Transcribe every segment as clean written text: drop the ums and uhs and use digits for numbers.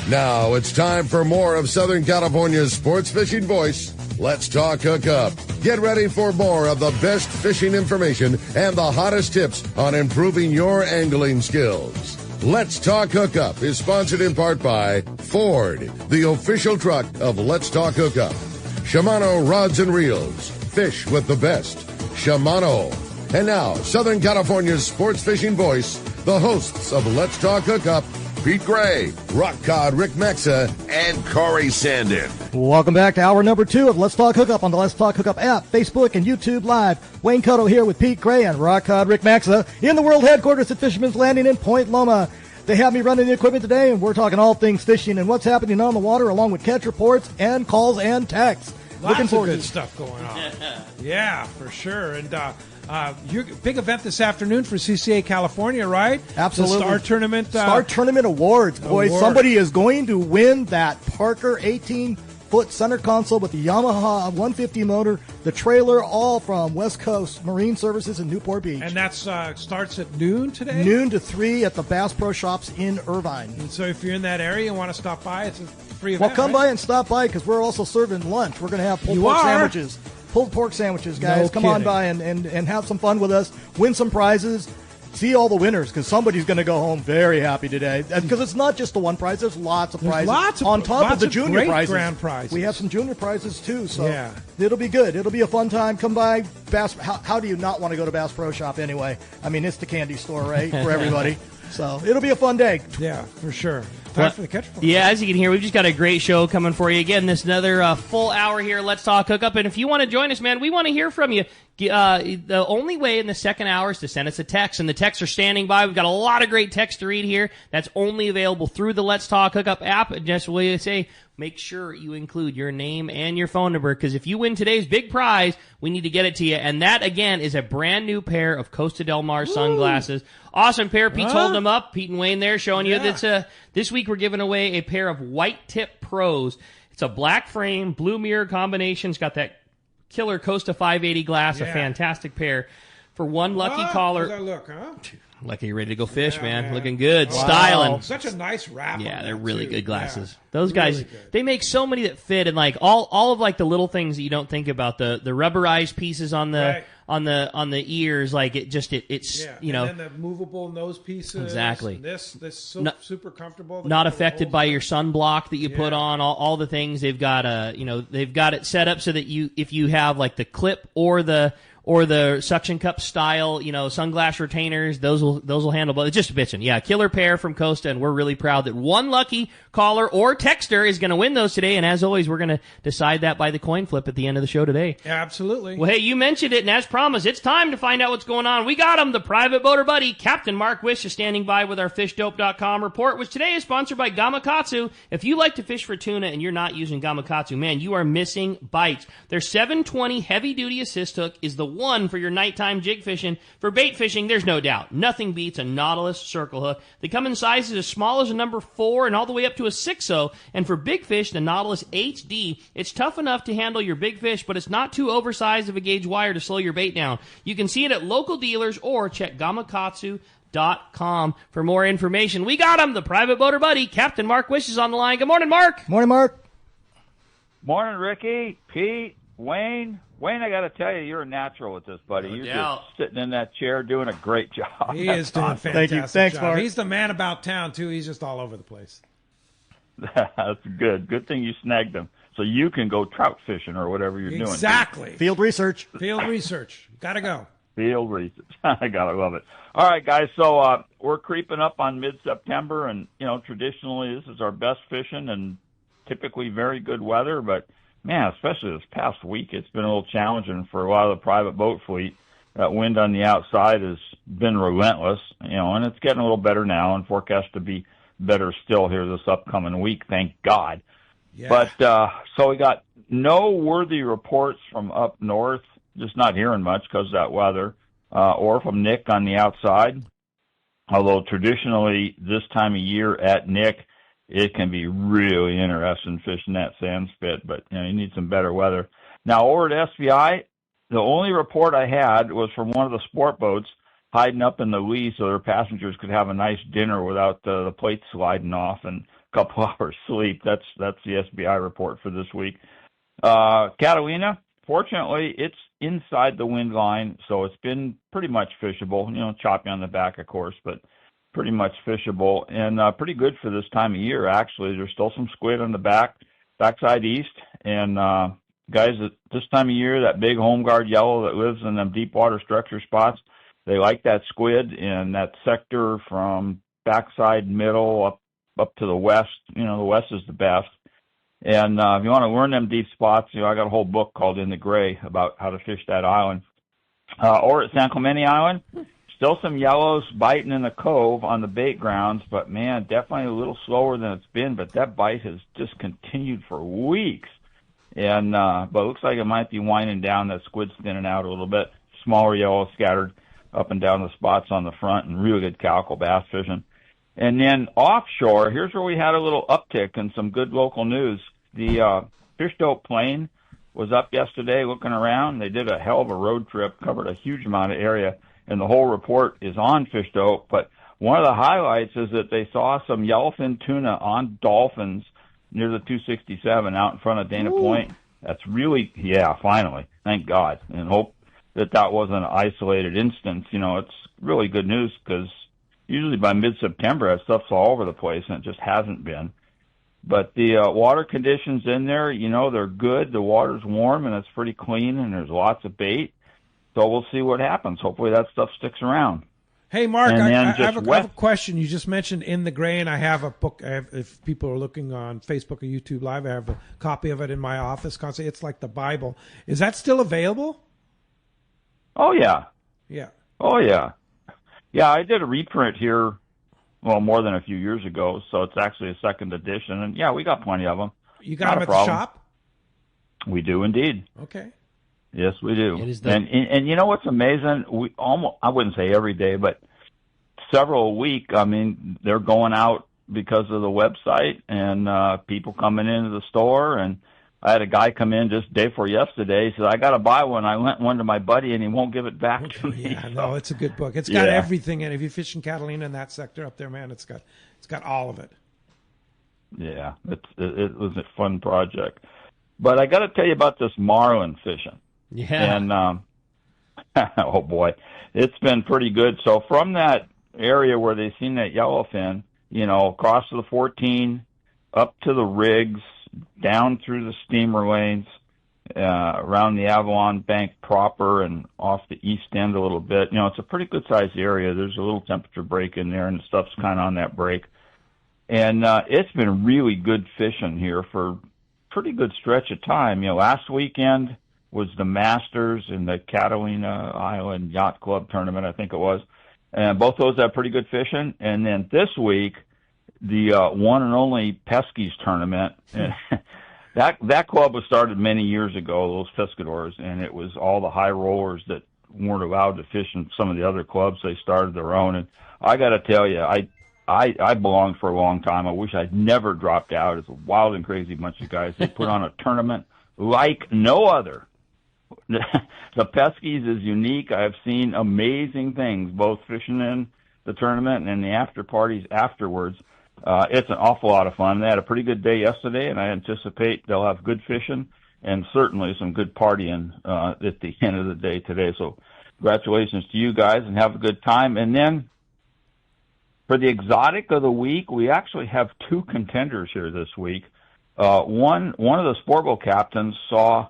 Now it's time for more of Southern California's sports fishing voice. Let's talk Hookup. Get ready for more of the best fishing information and the hottest tips on improving your angling skills. Let's Talk Hookup is sponsored in part by Ford, the official truck of Let's Talk Hookup. Shimano Rods and Reels. Fish with the best. Shimano. And now, Southern California's sports fishing voice, the hosts of Let's Talk Hookup, Pete Gray, Rock Cod Rick Maxa, and Corey Sandin. Welcome back to hour number 2 of Let's Talk Hookup on the Let's Talk Hookup app, Facebook, and YouTube Live. Wayne Kotow here with Pete Gray and Rock Cod Rick Maxa in the world headquarters at Fisherman's Landing in Point Loma. They have me running the equipment today, and we're talking all things fishing and what's happening on the water, along with catch reports and calls and texts. Lots of good stuff going on. Yeah, for sure. And your big event this afternoon for CCA California, right? Absolutely. The Star Tournament. Star Tournament Awards, boys. Somebody is going to win that Parker 18-foot center console with the Yamaha 150 motor, the trailer, all from West Coast Marine Services in Newport Beach. And that starts at noon today? Noon to 3 at the Bass Pro Shops in Irvine. And so if you're in that area and want to stop by, it's a free event. Well, come by and stop by because we're also serving lunch. We're going to have pulled pork sandwiches. Pulled pork sandwiches, guys. Come on by and have some fun with us. Win some prizes. See all the winners because somebody's going to go home very happy today. Because it's not just the one prize. There's lots of prizes. On top of the junior prizes. Grand prizes. We have some junior prizes too. So it'll be good. It'll be a fun time. Come by. Bass. How do you not want to go to Bass Pro Shop anyway? I mean, it's the candy store, right, for everybody. So it'll be a fun day. Yeah, for sure. Time for the catch report. Yeah, as you can hear, we've just got a great show coming for you. Again, this another full hour here. Let's Talk Hookup. And if you want to join us, man, we want to hear from you. The only way in the second hour is to send us a text, and the texts are standing by. We've got a lot of great text to read here. That's only available through the Let's Talk Hookup app. Just will say, make sure you include your name and your phone number, because if you win today's big prize, we need to get it to you. And that, again, is a brand new pair of Costa Del Mar sunglasses. Awesome pair. Pete's holding them up. Pete and Wayne there showing you that this week we're giving away a pair of White Tip Pros. It's a black frame, blue mirror combination. It's got that killer Costa 580 glass, a fantastic pair. For one lucky caller. How's that look, huh? Lucky, ready to go fish, man. Looking good. Wow. Styling. Such a nice wrap. Yeah, they're really good glasses. Yeah. Those guys, they make so many that fit, and like all of like the little things that you don't think about, the rubberized pieces on the on the ears, like it's you know, and then the movable nose pieces. Exactly. This super comfortable. Not affected by your sunblock that you put on. All the things they've got they've got it set up so that if you have like the clip or the suction cup style, sunglass retainers, those will handle both. It's just bitching. Yeah, killer pair from Costa, and we're really proud that one lucky caller or texter is going to win those today. And as always, we're going to decide that by the coin flip at the end of the show today. Yeah, absolutely. Well, hey, you mentioned it, and as promised, it's time to find out what's going on. We got him, the private boater buddy. Captain Mark Wish is standing by with our fishdope.com report, which today is sponsored by Gamakatsu. If you like to fish for tuna and you're not using Gamakatsu, man, you are missing bites. Their 720 heavy-duty assist hook is the one for your nighttime jig fishing. For bait fishing, there's no doubt. Nothing beats a Nautilus circle hook. They come in sizes as small as a number 4 and all the way up to a 6-0. And for big fish, the Nautilus HD, it's tough enough to handle your big fish, but it's not too oversized of a gauge wire to slow your bait down. You can see it at local dealers or check Gamakatsu.com for more information. We got him, the private boater buddy. Captain Mark Wish is on the line. Good morning, Mark. Morning, Mark. Morning, Ricky, Pete, Wayne. Wayne, I got to tell you, you're a natural with this, buddy. You're just sitting in that chair doing a great job. He is doing a fantastic Thank you. Thanks, job. Mark. He's the man about town, too. He's just all over the place. That's good. Good thing you snagged him so you can go trout fishing or whatever you're doing. Exactly. Field research. Field research. Got to go. Field research. I got to love it. All right, guys, so we're creeping up on mid-September, and, traditionally this is our best fishing and typically very good weather, but man, especially this past week, it's been a little challenging for a lot of the private boat fleet. That wind on the outside has been relentless, and it's getting a little better now and forecast to be better still here this upcoming week, thank God. Yeah. But so we got no worthy reports from up north, just not hearing much because of that weather, or from Nick on the outside, although traditionally this time of year at Nick, it can be really interesting fishing that sand spit, but you need some better weather. Now, over at SBI, the only report I had was from one of the sport boats hiding up in the lee so their passengers could have a nice dinner without the plates sliding off. And couple hours sleep. That's the SBI report for this week. Catalina, fortunately, it's inside the wind line, so it's been pretty much fishable. Choppy on the back, of course, but pretty much fishable and pretty good for this time of year. Actually, there's still some squid on the backside east, and guys, at this time of year, that big home guard yellow that lives in them deep water structure spots, they like that squid in that sector from backside middle up to the west. The west is the best. And if you want to learn them deep spots, I got a whole book called In the Gray about how to fish that island. Or at San Clemente Island, still some yellows biting in the cove on the bait grounds, but man, definitely a little slower than it's been. But that bite has just continued for weeks. And but it looks like it might be winding down. That squid's thinning out a little bit. Smaller yellows scattered up and down the spots on the front, and really good calico bass fishing. And then offshore, here's where we had a little uptick and some good local news. The fish dope plane was up yesterday looking around. They did a hell of a road trip, covered a huge amount of area, and the whole report is on fish dope. But one of the highlights is that they saw some yellowfin tuna on dolphins near the 267 out in front of Dana Point. That's really, finally, thank God, and hope that wasn't an isolated instance. It's really good news because usually by mid-September that stuff's all over the place, and it just hasn't been. But the water conditions in there, they're good. The water's warm, and it's pretty clean, and there's lots of bait. So we'll see what happens. Hopefully that stuff sticks around. Hey, Mark, I have a question. You just mentioned In the Gray, and I have a book. If people are looking on Facebook or YouTube Live, I have a copy of it in my office. It's like the Bible. Is that still available? Oh, yeah. Yeah. Oh, yeah. Yeah, I did a reprint here, more than a few years ago, so it's actually a second edition. And, we got plenty of them. You got them at the shop? We do indeed. Okay. Yes, we do. And you know what's amazing? We almost, I wouldn't say every day, but several a week. I mean, they're going out because of the website and people coming into the store. And I had a guy come in just day before yesterday. He said, I got to buy one. I lent one to my buddy, and he won't give it back to me. Yeah, no, it's a good book. It's got everything in it. If you fish in Catalina in that sector up there, man, it's got all of it. Yeah, it was a fun project. But I got to tell you about this marlin fishing. Yeah. And, oh boy, it's been pretty good. So from that area where they seen that yellowfin, across to the 14, up to the rigs, down through the steamer lanes, around the Avalon Bank proper and off the east end a little bit. It's a pretty good sized area. There's a little temperature break in there and the stuff's kind of on that break. And, it's been really good fishing here for a pretty good stretch of time. Last weekend was the Masters in the Catalina Island Yacht Club tournament, I think it was. And both those had pretty good fishing. And then this week, the one and only Pesky's tournament. That club was started many years ago, those pescadors, and it was all the high rollers that weren't allowed to fish in some of the other clubs. They started their own. And I got to tell you, I belonged for a long time. I wish I'd never dropped out. It's a wild and crazy bunch of guys. They put on a tournament like no other. The Pesky's is unique. I've seen amazing things, both fishing in the tournament and in the after parties afterwards. It's an awful lot of fun. They had a pretty good day yesterday, and I anticipate they'll have good fishing and certainly some good partying at the end of the day today. So congratulations to you guys, and have a good time. And then for the exotic of the week, we actually have two contenders here this week. One of the sport boat captains saw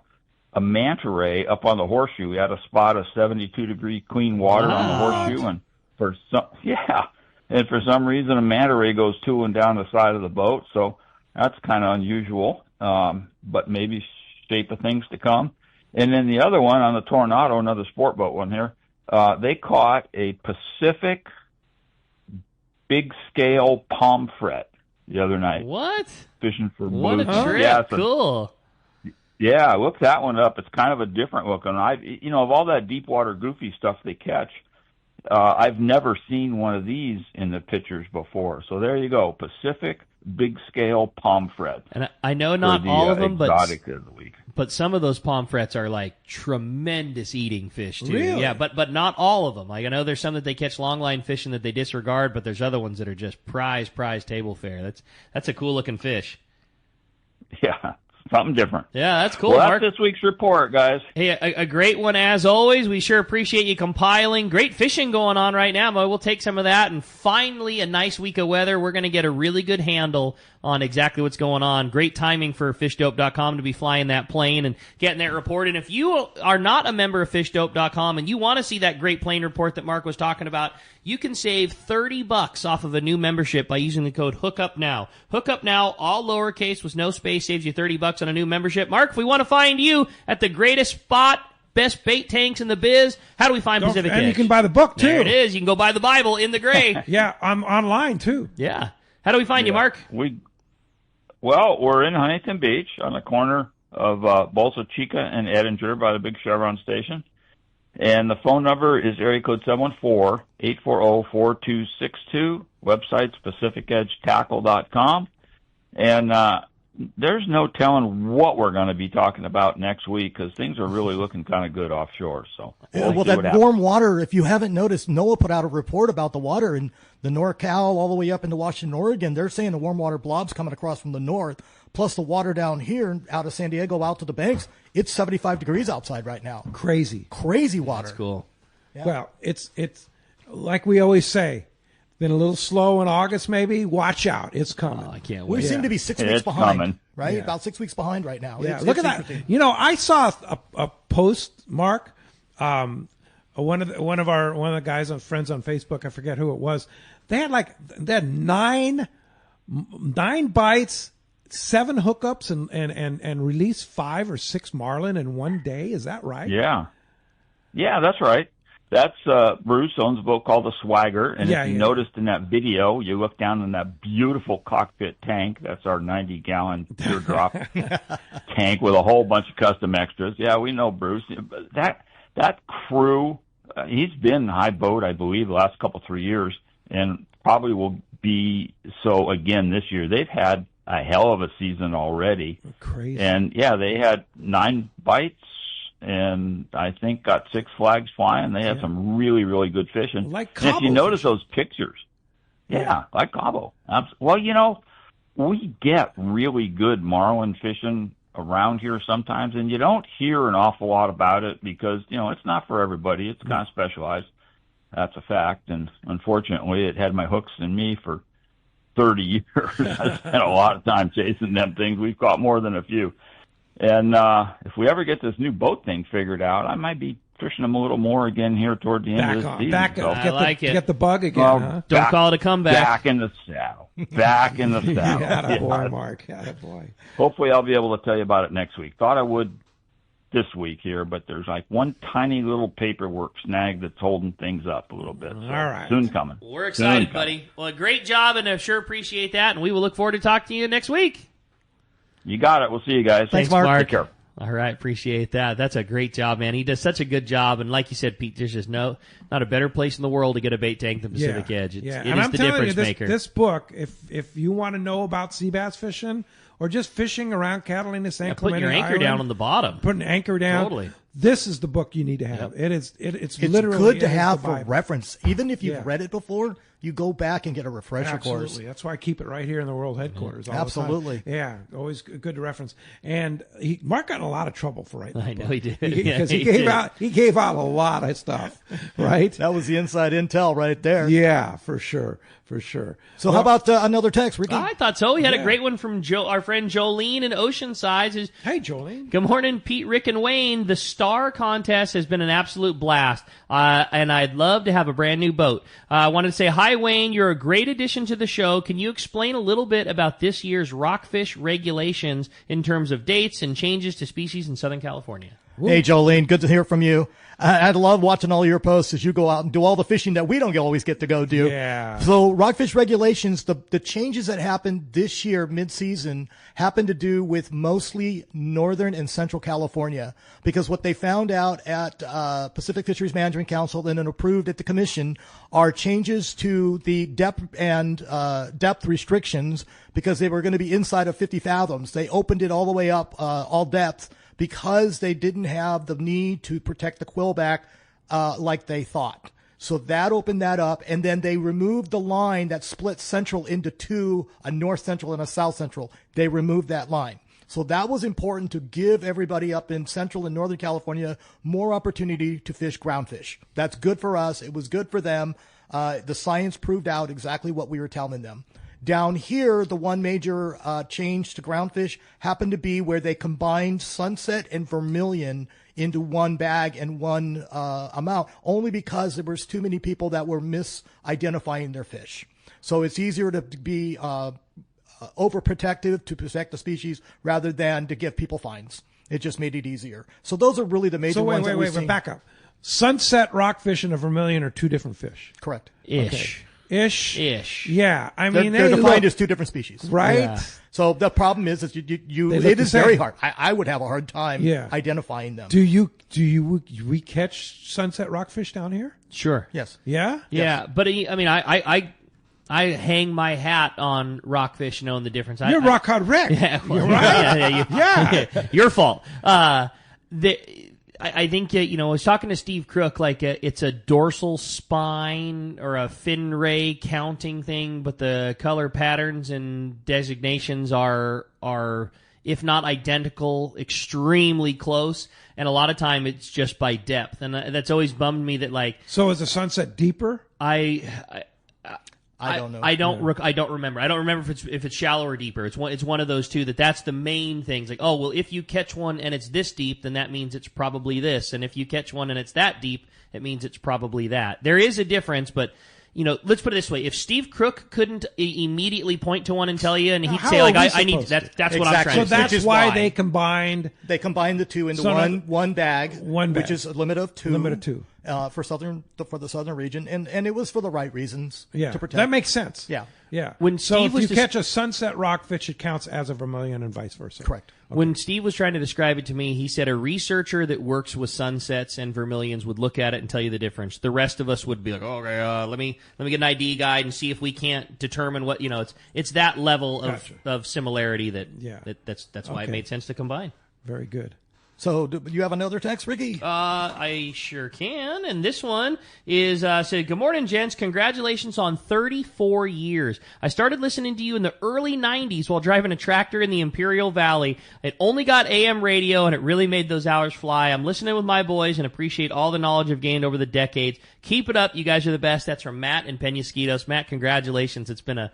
a manta ray up on the horseshoe. We had a spot of 72-degree clean water on the horseshoe, and for some reason a manta ray goes tooling down the side of the boat. So that's kind of unusual, but maybe shape of things to come. And then the other one on the Tornado, another sport boat one here, they caught a Pacific big scale pomfret the other night. What? Fishing for what blue. a trip! Yeah, cool. Yeah, look that one up. It's kind of a different look. And of all that deep water goofy stuff they catch, I've never seen one of these in the pictures before. So there you go, Pacific big scale pomfret. And I know not all of them, but But some of those pomfrets are like tremendous eating fish too. Really? Yeah, but not all of them. Like I know there's some that they catch longline fishing that they disregard, but there's other ones that are just prize table fare. That's a cool looking fish. Yeah, something different. Yeah, that's cool. Well, Mark. that's this week's report, guys. Hey, a great one as always. We sure appreciate you compiling. Great fishing going on right now, but we'll take some of that. And finally, a nice week of weather. We're going to get a really good handle on exactly what's going on. Great timing for fishdope.com to be flying that plane and getting that report. And if you are not a member of fishdope.com and you want to see that great plane report that Mark was talking about, you can save $30 off of a new membership by using the code Hookup Now. Hookup Now, all lowercase with no space, saves you $30 on a new membership. Mark, if we want to find you at the greatest spot, best bait tanks in the biz, how do we find Pacific Edge? And you can buy the book, too. There it is. You can go buy the Bible in the gray. Yeah, I'm online, too. Yeah. How do we find you, Mark? We're in Huntington Beach on the corner of Bolsa Chica and Edinger by the big Chevron station. And the phone number is area code 714-840-4262. Website PacificEdgeTackle.com. And there's no telling what we're going to be talking about next week because things are really looking kind of good offshore. So well, that warm water, if you haven't noticed, NOAA put out a report about the water in the NorCal all the way up into Washington, Oregon. They're saying the warm water blobs coming across from the north, plus the water down here out of San Diego out to the banks. It's 75 degrees outside right now. Crazy water. That's cool. Yeah. Well, it's like we always say, been a little slow in August maybe. Watch out. It's coming. I can't We wait. seem to be 6 weeks behind, coming. right? Yeah. About 6 weeks behind right now. Yeah, It's look at interesting. that. I saw a post, Mark. One of the guys on friends on Facebook, I forget who it was. They had nine bites, 7 hookups, and released 5 or 6 marlin in one day. Is that right? Yeah, that's right. That's Bruce owns a boat called the Swagger, and if you noticed in that video, you look down in that beautiful cockpit tank. That's our 90-gallon teardrop tank with a whole bunch of custom extras. Yeah, we know Bruce. That crew, he's been high boat, I believe, the last 3 years, and probably will be so again this year. They've had a hell of a season already. Crazy. And they had 9 bites. And I think got 6 flags flying. They had some really, really good fishing. Like and if you Cabo notice fishing. those pictures, like Cabo. Well, we get really good marlin fishing around here sometimes, and you don't hear an awful lot about it because, it's not for everybody. It's kind of specialized. That's a fact. And unfortunately, it had my hooks in me for 30 years. I spent a lot of time chasing them things. We've caught more than a few. And if we ever get this new boat thing figured out, I might be fishing them a little more again here toward the end of the season. I like it. Get the bug again, huh? Don't call it a comeback. Back in the saddle. Back in the saddle. Attaboy, Mark. Attaboy. Hopefully I'll be able to tell you about it next week. Thought I would this week here, but there's one tiny little paperwork snag that's holding things up a little bit. So all right. Soon coming. We're excited, buddy. Well, great job, and I sure appreciate that, and we will look forward to talking to you next week. You got it. We'll see you guys. Thanks, Mark. Take care. All right, appreciate that. That's a great job, man. He does such a good job, and like you said, Pete, there's just not a better place in the world to get a bait tank than Pacific Edge. It and is I'm the telling difference you, maker. This book, if you want to know about sea bass fishing or just fishing around Catalina, San Clemente, putting your anchor down on the bottom, putting an anchor down, totally. This is the book you need to have. Yep. It's It's good to have the for Bible. reference. Even if you've read it before, you go back and get a refresher course. Absolutely. That's why I keep it right here in the world headquarters. All Absolutely. The time. Yeah, always good to reference. And Mark got in a lot of trouble for writing. I know he did. Because he gave out a lot of stuff, right? That was the inside intel right there. Yeah, for sure. So how about another text, Ricky? I thought so. We had a great one from our friend Jolene in Oceanside. Hey, Jolene. Good morning, Pete, Rick, and Wayne. The Star Contest has been an absolute blast, and I'd love to have a brand new boat. I wanted to say, hi, Wayne. You're a great addition to the show. Can you explain a little bit about this year's rockfish regulations in terms of dates and changes to species in Southern California? Hey, Jolene, good to hear from you. I love watching all your posts as you go out and do all the fishing that we don't always get to go do. Yeah. So rockfish regulations, the changes that happened this year mid-season happened to do with mostly northern and central California, because what they found out at Pacific Fisheries Management Council and then approved at the commission are changes to the depth restrictions, because they were going to be inside of 50 fathoms. They opened it all the way up, all depth, because they didn't have the need to protect the quillback like they thought. So that opened that up, and then they removed the line that split Central into two, a North Central and a South Central. They removed that line. So that was important to give everybody up in Central and Northern California more opportunity to fish groundfish. That's good for us. It was good for them. The science proved out exactly what we were telling them. Down here, the one major change to groundfish happened to be where they combined sunset and vermilion into one bag and one amount, only because there was too many people that were misidentifying their fish. So it's easier to be overprotective to protect the species rather than to give people fines. It just made it easier. So those are really the major ones. Wait, back up. Sunset rockfish and a vermilion are two different fish. Correct. Ish. Yeah, I mean they're defined as two different species, right? Yeah. So the problem is it is very hard. I would have a hard time identifying them. Do we catch sunset rockfish down here? Sure. Yes. Yeah. Yeah, but I mean, I hang my hat on rockfish knowing the difference. You're Rock Hard Rick. Yeah, you're right. Yeah, your fault. I think, I was talking to Steve Crook, like it's a dorsal spine or a fin ray counting thing, but the color patterns and designations are if not identical, extremely close. And a lot of time it's just by depth. And that's always bummed me that, like... So is the sunset deeper? I don't know. I don't remember. I don't remember if it's shallow or deeper. It's one of those two. That's the main things. Like, oh, well, if you catch one and it's this deep, then that means it's probably this. And if you catch one and it's that deep, it means it's probably that. There is a difference, but let's put it this way: if Steve Crook couldn't immediately point to one and tell you, and he'd say, like, I need that's exactly what I'm trying to say. So that's why they combined the two into one bag, which is a limit of two. For the southern region, and it was for the right reasons. Yeah, to protect. That makes sense. Yeah. If you catch a sunset rockfish, it counts as a vermilion and vice versa. Correct. Okay. When Steve was trying to describe it to me, he said a researcher that works with sunsets and vermilions would look at it and tell you the difference. The rest of us would be like, okay, let me get an ID guide and see if we can't determine what It's that level of similarity that's why it made sense to combine. Very good. So, do you have another text, Ricky? I sure can. And this one is, said, good morning, gents. Congratulations on 34 years. I started listening to you in the early 90s while driving a tractor in the Imperial Valley. It only got AM radio, and it really made those hours fly. I'm listening with my boys and appreciate all the knowledge I've gained over the decades. Keep it up. You guys are the best. That's from Matt and Penasquitos. Matt, congratulations. It's been a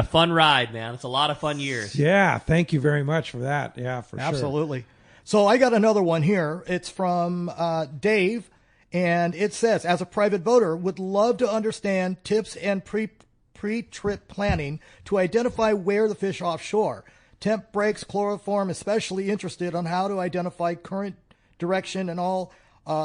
fun ride, man. It's a lot of fun years. Yeah. Thank you very much for that. Yeah, for sure. Absolutely. So I got another one here. It's from Dave, and it says, as a private boater, would love to understand tips and pre-trip planning to identify where the fish offshore. Temp breaks, chloroform, especially interested on how to identify current direction and all.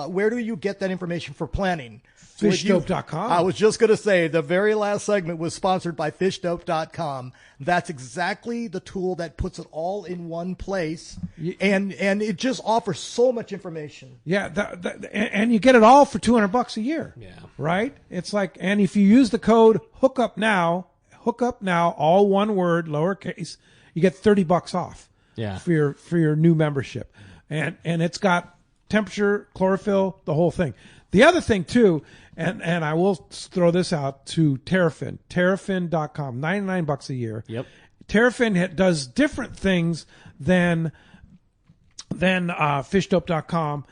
Where do you get that information for planning? Fishdope.com. I was just going to say, the very last segment was sponsored by Fishdope.com. That's exactly the tool that puts it all in one place, and it just offers so much information. Yeah, and you get it all for $200 a year. Yeah. Right? It's like, and if you use the code Hookup now, all one word, lowercase, you get $30 off. Yeah. For your new membership, and it's got temperature, chlorophyll, the whole thing. The other thing too, and I will throw this out to Terrafin, Terrafin.com, $99 a year. Yep. Terrafin does different things than Fishdope.com,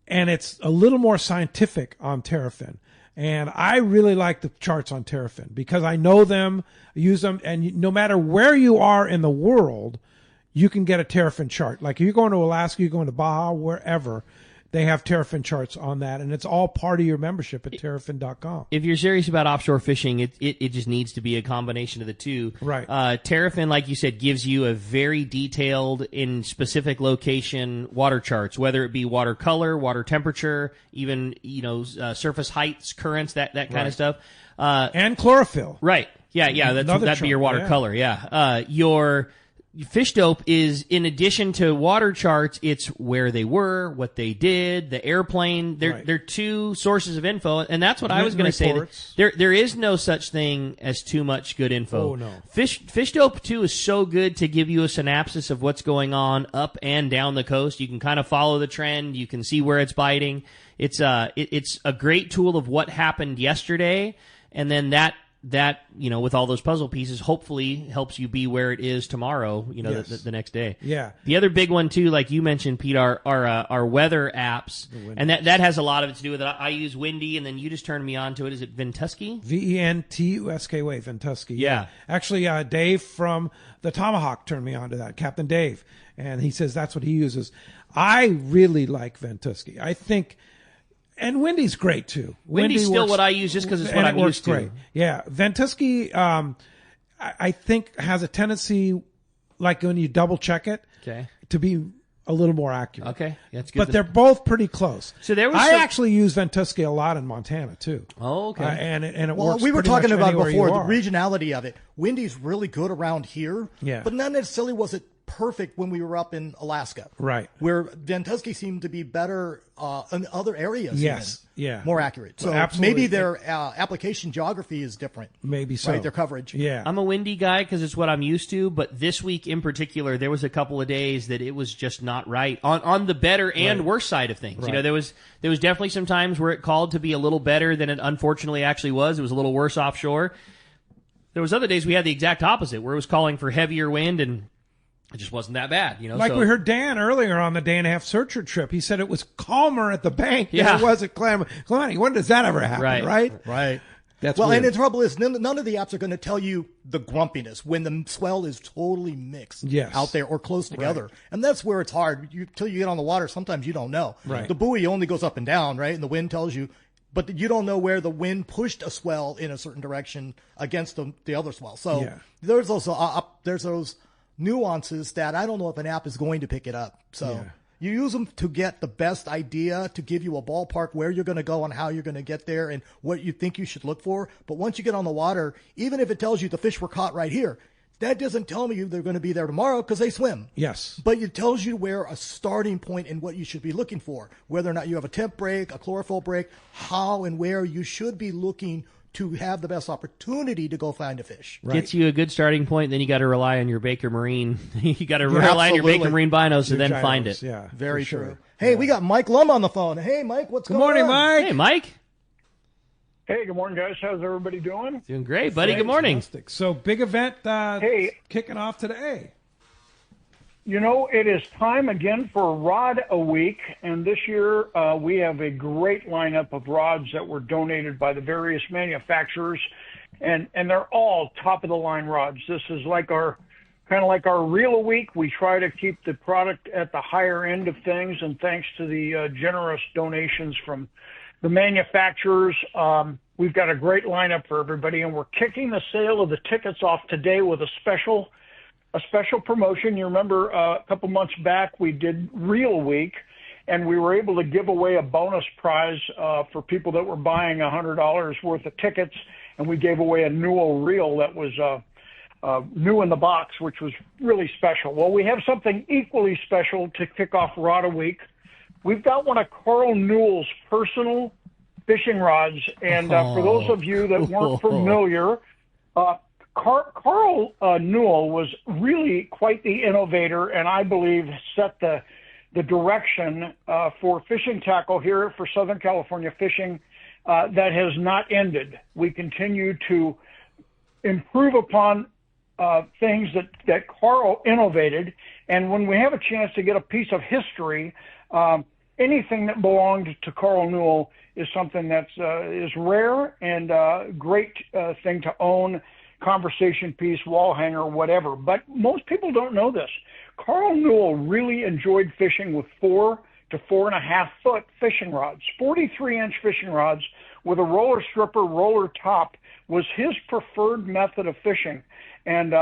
and it's a little more scientific on Terrafin. And I really like the charts on Terrafin because I know them, use them, and no matter where you are in the world, you can get a Terrafin chart. Like if you're going to Alaska, you're going to Baja, wherever, they have Terrafin charts on that, and it's all part of your membership at Terrafin.com. If you're serious about offshore fishing, it just needs to be a combination of the two. Right. Terrafin, like you said, gives you a very detailed, in specific location, water charts, whether it be water color, water temperature, even surface heights, currents, that kind of stuff. And chlorophyll. Right. Yeah. That'd be your water color. Yeah. Fish Dope is, in addition to water charts, it's where they were, what they did, the airplane. They're two sources of info, and that's what I was going to say. There is no such thing as too much good info. Oh, no. Fish Dope, too, is so good to give you a synopsis of what's going on up and down the coast. You can kind of follow the trend. You can see where it's biting. It's a great tool of what happened yesterday, and then that with all those puzzle pieces, hopefully helps you be where it is tomorrow, the next day. Yeah. The other big one, too, like you mentioned, Pete, are weather apps. And that has a lot of it to do with it. I use Windy, and then you just turned me on to it. Is it Ventusky? Ventusky, Ventusky. Yeah. Actually, Dave from the Tomahawk turned me on to that, Captain Dave. And he says that's what he uses. I really like Ventusky. I think... And Windy's great, too. Windy's still what I use just because it's what I'm used to. Great. Yeah. Ventusky, I think, has a tendency, like when you double-check it, to be a little more accurate. Okay. That's good. But they're both pretty close. So I actually use Ventusky a lot in Montana, too. Oh, okay. And it works. We were talking about before, the region. regionality of it. Windy's really good around here, but not necessarily was it perfect when we were up in Alaska. Right. Where Ventusky seemed to be better in other areas. Yes. Even, more accurate. So absolutely. maybe their application geography is different. Maybe so. Right, their coverage. Yeah. I'm a Windy guy because it's what I'm used to, but this week in particular, there was a couple of days that it was just not right on the better and worse side of things. Right. There was definitely some times where it called to be a little better than it unfortunately actually was. It was a little worse offshore. There was other days we had the exact opposite, where it was calling for heavier wind and it just wasn't that bad, Like we heard Dan earlier on the day-and-a-half searcher trip. He said it was calmer at the bank than it was at Clementi. When does that ever happen, right? That's weird. And the trouble is, none of the apps are going to tell you the grumpiness when the swell is totally mixed out there or close together. Right. And that's where it's hard. Till you get on the water, sometimes you don't know. Right. The buoy only goes up and down, right? And the wind tells you. But you don't know where the wind pushed a swell in a certain direction against the other swell. So there's those nuances that I don't know if an app is going to pick it up. So you use them to get the best idea, to give you a ballpark where you're going to go and how you're going to get there and what you think you should look for. But once you get on the water, even if it tells you the fish were caught right here, that doesn't tell me they're going to be there tomorrow because they swim. Yes. But it tells you where a starting point and what you should be looking for, whether or not you have a temp break, a chlorophyll break, how and where you should be looking to have the best opportunity to go find a fish. Right. Gets you a good starting point, then you got to rely on your Baker Marine. You got to rely on your Baker Marine binos to then find it. Yeah, very true. Hey, we got Mike Lum on the phone. Hey, Mike, what's going on? Good morning, Mike. Hey, Mike. Hey, good morning, guys. How's everybody doing? Doing great, buddy. Good morning. Fantastic. So, big event kicking off today. It is time again for Rod a Week, and this year we have a great lineup of rods that were donated by the various manufacturers, and they're all top-of-the-line rods. This is kind of like our Reel a Week. We try to keep the product at the higher end of things, and thanks to the generous donations from the manufacturers, we've got a great lineup for everybody, and we're kicking the sale of the tickets off today with a special promotion. You remember a couple months back we did Reel Week, and we were able to give away a bonus prize for people that were buying $100 worth of tickets, and we gave away a Newell reel that was new in the box, which was really special. Well, we have something equally special to kick off Rod a Week. We've got one of Carl Newell's personal fishing rods, and for those of you that weren't familiar, Carl Newell was really quite the innovator, and I believe set the direction for fishing tackle here for Southern California fishing that has not ended. We continue to improve upon things that Carl innovated, and when we have a chance to get a piece of history, anything that belonged to Carl Newell is something that's is rare and a great thing to own. Conversation piece, wall hanger, whatever. But most people don't know this. Carl Newell really enjoyed fishing with 4 to 4.5 foot fishing rods. 43-inch fishing rods with a roller stripper, roller top was his preferred method of fishing. And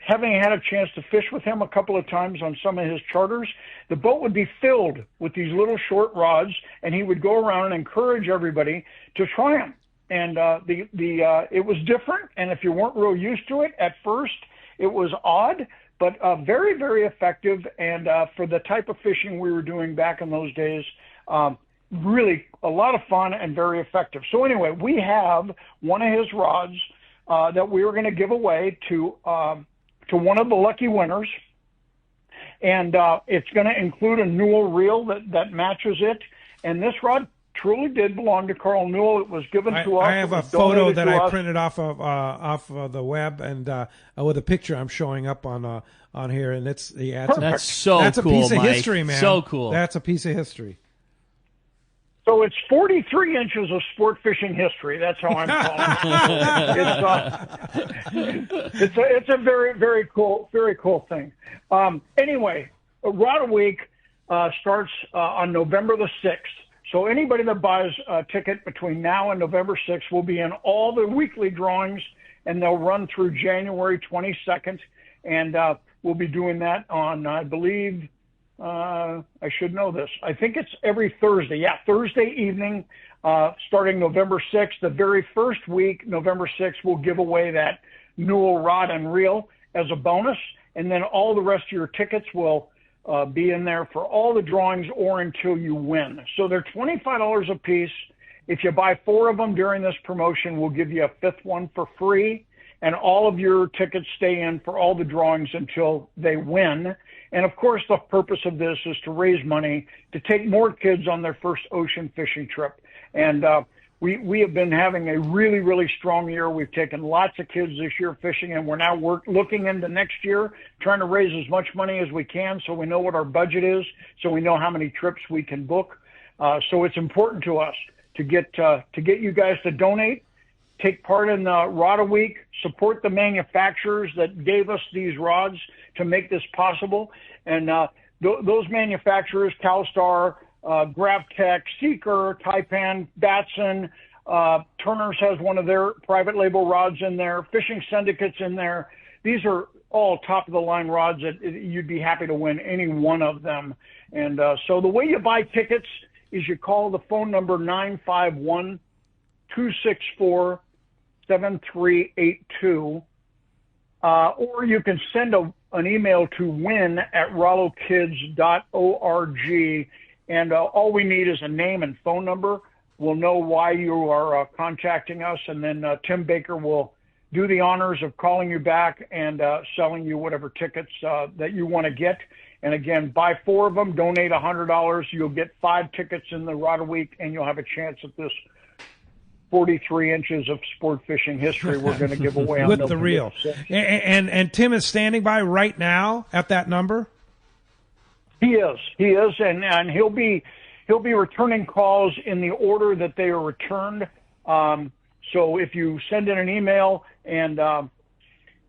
having had a chance to fish with him a couple of times on some of his charters, the boat would be filled with these little short rods, and he would go around and encourage everybody to try them. And it was different, and if you weren't real used to it at first, it was odd. but very, very effective. And for the type of fishing we were doing back in those days, really a lot of fun and very effective. So anyway, we have one of his rods that we were going to give away to one of the lucky winners. And it's going to include a Newell reel that matches it. And this rod truly did belong to Carl Newell. It was given to us. I have a photo that I printed off of the web, and with a picture I'm showing up on here, and that's so cool. That's a piece of history, man. So cool. That's a piece of history. So it's 43 inches of sport fishing history. That's how I'm calling it. It's a very, very cool thing. Anyway, Rod a Week starts on November the 6th. So anybody that buys a ticket between now and November 6th will be in all the weekly drawings, and they'll run through January 22nd. And we'll be doing that on, I believe, I should know this. I think it's every Thursday. Yeah, Thursday evening, starting November 6th. The very first week, November 6th, we'll give away that Newell rod and reel as a bonus. And then all the rest of your tickets will be in there for all the drawings or until you win. So they're $25 a piece. If you buy 4 of them during this promotion, we'll give you a 5th one for free. And all of your tickets stay in for all the drawings until they win. And of course, the purpose of this is to raise money to take more kids on their first ocean fishing trip. And we have been having a really, really strong year. We've taken lots of kids this year fishing, and we're now looking into next year, trying to raise as much money as we can so we know what our budget is, so we know how many trips we can book. So it's important to us to get you guys to donate, take part in the Rod a Week, support the manufacturers that gave us these rods to make this possible. And those manufacturers, CalStar, GravTech, Seeker, Taipan, Batson, Turner's has one of their private label rods in there, Fishing Syndicate's in there. These are all top-of-the-line rods that you'd be happy to win any one of them. And so the way you buy tickets is you call the phone number 951-264-7382, or you can send an email to win@rollokids.org, and all we need is a name and phone number. We'll know why you are contacting us, and then Tim Baker will do the honors of calling you back and selling you whatever tickets that you want to get. And again, buy 4 of them, donate $100. You'll get 5 tickets in the Rod a Week, and you'll have a chance at this 43 inches of sport fishing history we're going to give away on with the reel. And Tim is standing by right now at that number. He is, and he'll be returning calls in the order that they are returned. So if you send in an email and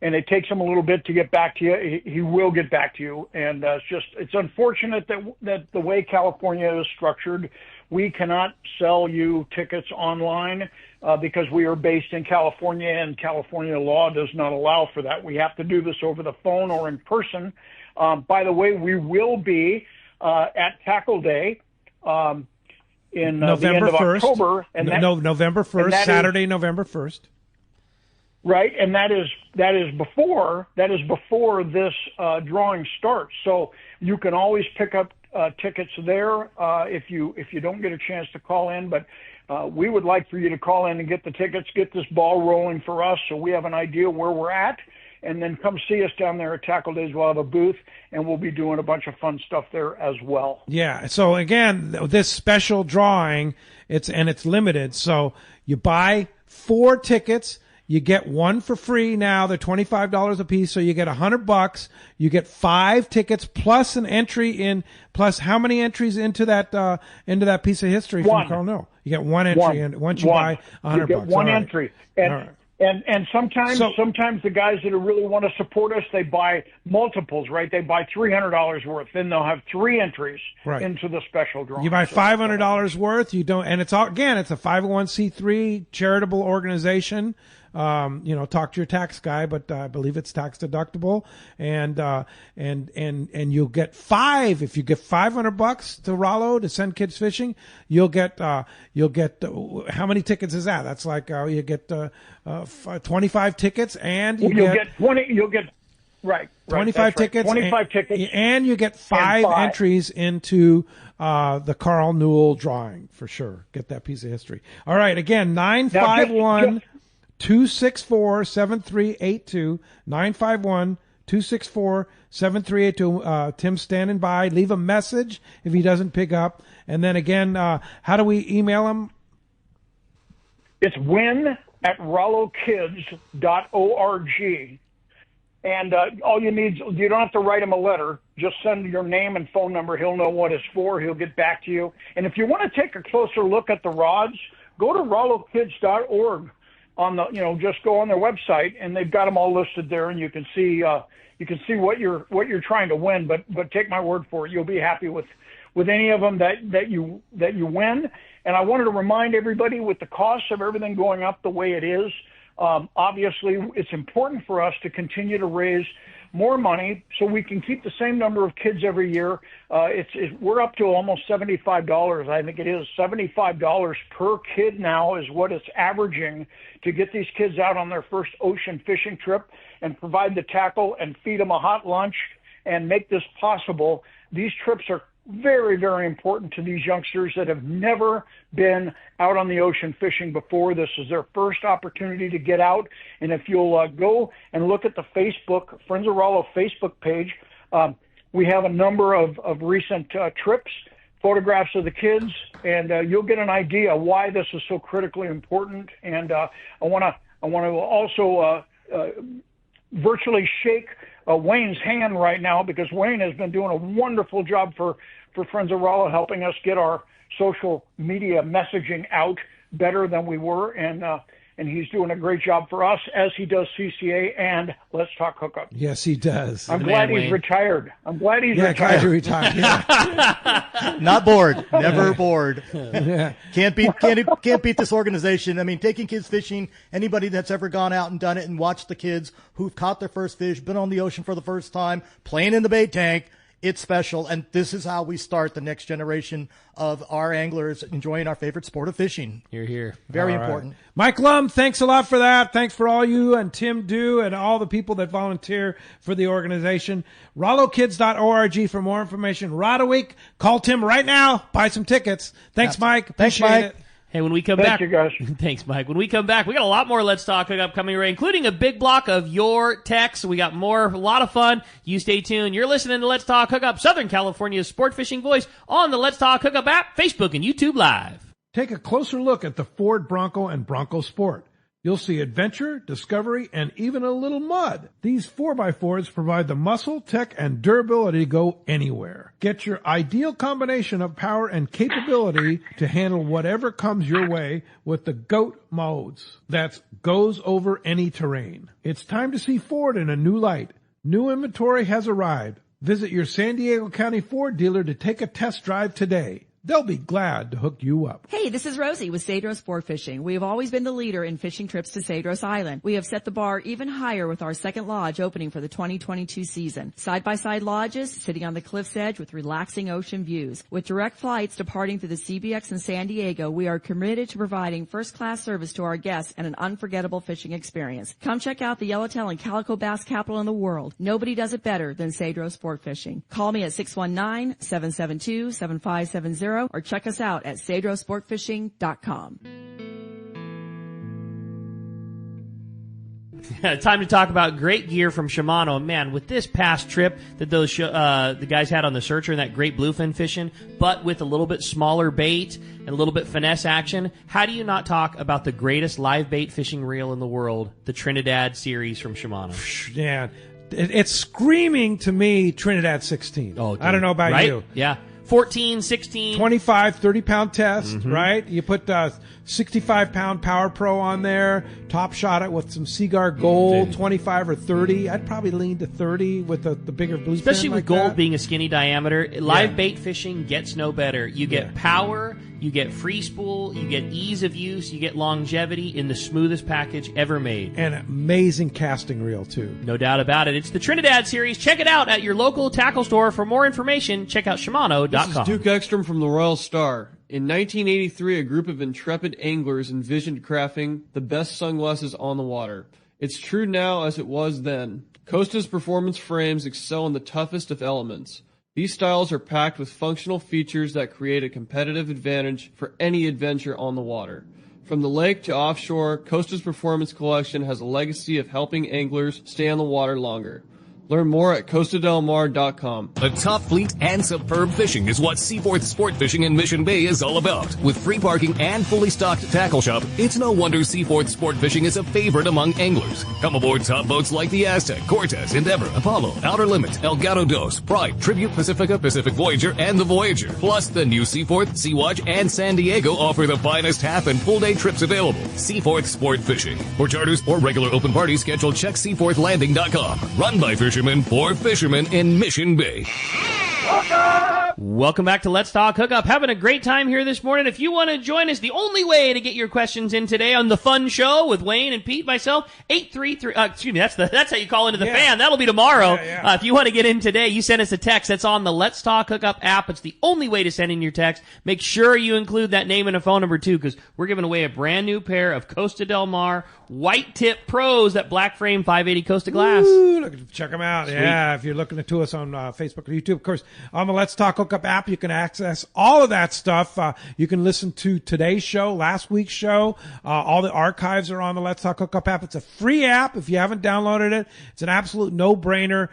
it takes him a little bit to get back to you, he will get back to you. And it's unfortunate that the way California is structured, we cannot sell you tickets online because we are based in California, and California law does not allow for that. We have to do this over the phone or in person. By the way, we will be at Tackle Day in November the end of 1st. October. And November 1st, Saturday, November 1st. Right, and that is before this drawing starts. So you can always pick up tickets there if you don't get a chance to call in. But we would like for you to call in and get the tickets, get this ball rolling for us, so we have an idea where we're at, and then come see us down there at Tackle Days. We'll have a booth, and we'll be doing a bunch of fun stuff there as well. Yeah. So again, this special drawing, it's limited. So you buy 4 tickets. You get 1 for free now. They're $25 a piece, so you get $100. You get 5 tickets plus an entry in. Plus, how many entries into that piece of history from Carl Newell? You get 1 entry, and once you buy $100, you get 1 entry. And right. and sometimes the guys that really want to support us, they buy multiples, right? They buy $300 worth, then they'll have 3 entries into the special drawing. You buy $500 worth. You don't, and it's a 501c3 charitable organization. Talk to your tax guy, but I believe it's tax deductible, and you'll get 5. If you get $500 to Rollo to send kids fishing, you'll get how many tickets is that? That's like you get 25 tickets, and you'll get 20. Right. 25 tickets. 25 tickets. And you get five entries into the Carl Newell drawing for sure. Get that piece of history. All right. Again, 951-264-7382. 951-264-7382. Tim's standing by. Leave a message if he doesn't pick up. And then again, how do we email him? It's win@rollowkids.org. And all you need, you don't have to write him a letter. Just send your name and phone number. He'll know what it's for. He'll get back to you. And if you want to take a closer look at the rods, go to rollowkids.org. Just go on their website, and they've got them all listed there, and you can see what you're trying to win. But take my word for it, you'll be happy with any of them that you win. And I wanted to remind everybody, with the cost of everything going up the way it is, obviously it's important for us to continue to raise more money so we can keep the same number of kids every year. We're up to almost $75. I think it is $75 per kid now is what it's averaging to get these kids out on their first ocean fishing trip and provide the tackle and feed them a hot lunch and make this possible. These trips are very, very important to these youngsters that have never been out on the ocean fishing before. This is their first opportunity to get out. And if you'll go and look at the Facebook, Friends of Rollo Facebook page, we have a number of recent trips, photographs of the kids, and you'll get an idea why this is so critically important. And I want to also virtually shake Wayne's hand right now, because Wayne has been doing a wonderful job for Friends of Rollo, helping us get our social media messaging out better than we were, and he's doing a great job for us, as he does CCA and Let's Talk Hookup. Yes, he does. I'm glad he's retired. Glad you're retired. Yeah. Not bored. Never bored. Yeah. Can't beat this organization. I mean, taking kids fishing, anybody that's ever gone out and done it and watched the kids who've caught their first fish, been on the ocean for the first time, playing in the bait tank, it's special. And this is how we start the next generation of our anglers enjoying our favorite sport of fishing. You're here. Very important. Mike Lum, thanks a lot for that. Thanks for all you and Tim do and all the people that volunteer for the organization. RolloKids.org for more information. Rod a week. Call Tim right now. Buy some tickets. Thanks, Mike. Thanks, Mike. It. Hey, when we come back, you guys. Thanks, Mike. When we come back, we got a lot more Let's Talk Hookup coming right, including a big block of your texts. We got more, a lot of fun. You stay tuned. You're listening to Let's Talk Hookup, Southern California's sport fishing voice, on the Let's Talk Hookup app, Facebook, and YouTube Live. Take a closer look at the Ford Bronco and Bronco Sport. You'll see adventure, discovery, and even a little mud. These 4x4s provide the muscle, tech, and durability to go anywhere. Get your ideal combination of power and capability to handle whatever comes your way with the GOAT modes. That's goes over any terrain. It's time to see Ford in a new light. New inventory has arrived. Visit your San Diego County Ford dealer to take a test drive today. They'll be glad to hook you up. Hey, this is Rosie with Cedros Sport Fishing. We have always been the leader in fishing trips to Cedros Island. We have set the bar even higher with our second lodge opening for the 2022 season. Side-by-side lodges sitting on the cliff's edge with relaxing ocean views. With direct flights departing through the CBX in San Diego, we are committed to providing first-class service to our guests and an unforgettable fishing experience. Come check out the Yellowtail and Calico Bass capital in the world. Nobody does it better than Cedros Sport Fishing. Call me at 619-772-7570 or check us out at cedrosportfishing.com. Time to talk about great gear from Shimano. Man, with this past trip that those the guys had on the Searcher and that great bluefin fishing, but with a little bit smaller bait and a little bit finesse action, how do you not talk about the greatest live bait fishing reel in the world, the Trinidad series from Shimano? Yeah, it's screaming to me Trinidad 16. Oh, dude. I don't know about right? you. Yeah. 14, 16. 25, 30-pound test, right? You put 65-pound Power Pro on there, top shot it with some Seaguar Gold, 25 or 30. I'd probably lean to 30 with the bigger bluefin. Especially with like gold that. being a skinny diameter. Live bait fishing gets no better. You get power, you get free spool, you get ease of use, you get longevity in the smoothest package ever made. And an amazing casting reel, too. No doubt about it. It's the Trinidad series. Check it out at your local tackle store. For more information, check out Shimano.com. This is Duke Ekstrom from the Royal Star. In 1983, a group of intrepid anglers envisioned crafting the best sunglasses on the water. It's true now as it was then. Costa's performance frames excel in the toughest of elements. These styles are packed with functional features that create a competitive advantage for any adventure on the water. From the lake to offshore, Costa's Performance Collection has a legacy of helping anglers stay on the water longer. Learn more at CostaDelMar.com. The top fleet and superb fishing is what Seaforth Sport Fishing in Mission Bay is all about. With free parking and fully stocked tackle shop, it's no wonder Seaforth Sport Fishing is a favorite among anglers. Come aboard top boats like the Aztec, Cortez, Endeavor, Apollo, Outer Limit, El Gato Dos, Pride, Tribute Pacifica, Pacific Voyager, and the Voyager. Plus, the new Seaforth, Sea-Watch, and San Diego offer the finest half and full day trips available. Seaforth Sport Fishing. For charters or regular open parties, schedule check seaforthlanding.com. Run by fishermen for fishermen in Mission Bay. Welcome back to Let's Talk Hookup. Having a great time here this morning. If you want to join us, the only way to get your questions in today on the fun show with Wayne and Pete, myself, 833, that's how you call into the fan. That'll be tomorrow. If you want to get in today, you send us a text. That's on the Let's Talk Hookup app. It's the only way to send in your text. Make sure you include that name and a phone number too, because we're giving away a brand new pair of Costa Del Mar White Tip Pros, that black frame 580 Costa glass. Ooh, check them out. Sweet. Yeah, if you're looking to us on Facebook or YouTube, of course, on the Let's Talk Hookup app, you can access all of that stuff. You can listen to today's show, last week's show. All the archives are on the Let's Talk Hookup app. It's a free app. If you haven't downloaded it, it's an absolute no-brainer.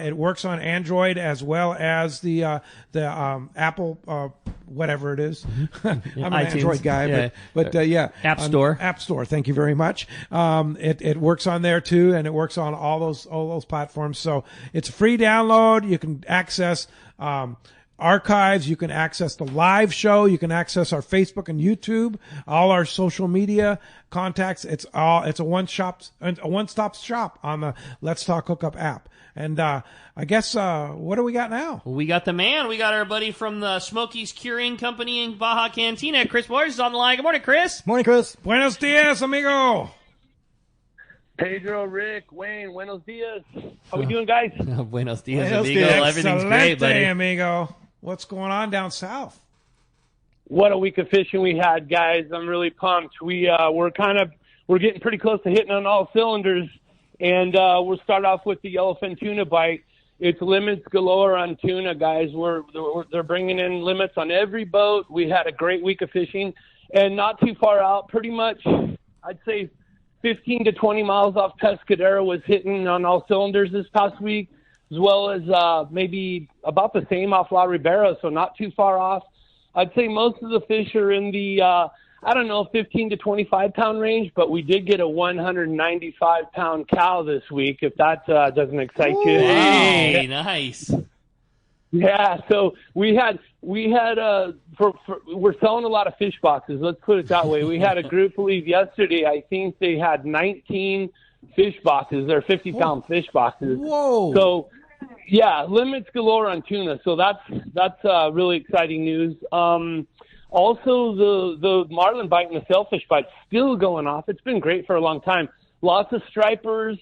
It works on Android as well as the Apple, whatever it is. I'm an Android guy, but App Store. App Store. Thank you very much. It works on there too, and it works on all those platforms. So it's a free download. You can access archives. You can access the live show. You can access our Facebook and YouTube, all our social media contacts. It's a one-stop shop on the Let's Talk Hookup app. And I guess what do we got now? We got the man. We got our buddy from the Smokies Curing Company in Baja Cantina. Chris Boyers is on the line. Good morning, Chris. Morning, Chris. Buenos dias, amigo. Pedro, Rick, Wayne, buenos dias. How we doing, guys? Buenos dias, amigo. Everything's great, buddy. Amigo. What's going on down south? What a week of fishing we had, guys. I'm really pumped. We're getting pretty close to hitting on all cylinders, and we'll start off with the yellowfin tuna bite. It's limits galore on tuna, guys. They're bringing in limits on every boat. We had a great week of fishing, and not too far out, pretty much, I'd say 15 to 20 miles off Pescadero was hitting on all cylinders this past week, as well as maybe about the same off La Ribera, so not too far off. I'd say most of the fish are in the, 15 to 25-pound range, but we did get a 195-pound cow this week, if that doesn't excite you. Hey, nice. Yeah, so we had we're selling a lot of fish boxes. Let's put it that way. We had a group leave yesterday. I think they had 19 fish boxes. They're 50-pound fish boxes. Whoa! So yeah, limits galore on tuna. So that's really exciting news. Also, the marlin bite and the sailfish bite still going off. It's been great for a long time. Lots of stripers,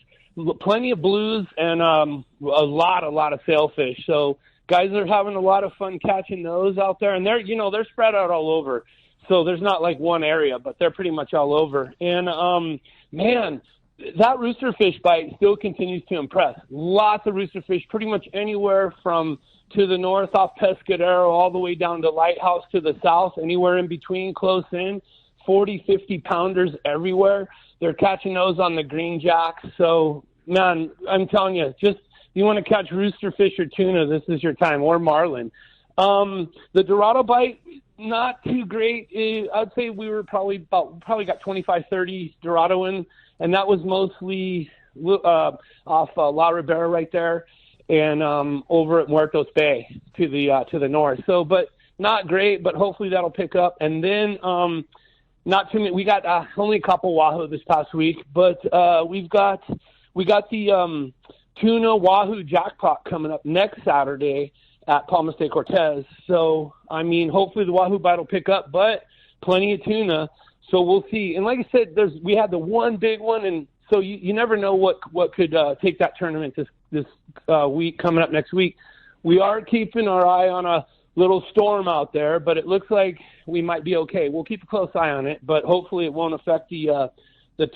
plenty of blues, and a lot of sailfish. So guys are having a lot of fun catching those out there, and they're spread out all over. So there's not like one area, but they're pretty much all over. And man, that roosterfish bite still continues to impress. Lots of roosterfish, pretty much anywhere from to the north off Pescadero all the way down to Lighthouse to the south, anywhere in between, close in, 40, 50-pounders everywhere. They're catching those on the green jacks. So, man, I'm telling you, just you want to catch roosterfish or tuna, this is your time, or marlin. The Dorado bite, not too great. I'd say we were probably got 25, 30 Dorado in, and that was mostly off La Ribera right there and over at Muertos Bay to the north. So, but not great, but hopefully that'll pick up. And then not too many. We got only a couple wahoo this past week, but we got the tuna wahoo jackpot coming up next Saturday at Palmas de Cortez. So, I mean, hopefully the wahoo bite will pick up, but plenty of tuna. So we'll see. And like I said, we had the one big one, and so you never know what could take that tournament this week coming up next week. We are keeping our eye on a little storm out there, but it looks like we might be okay. We'll keep a close eye on it, but hopefully it won't affect the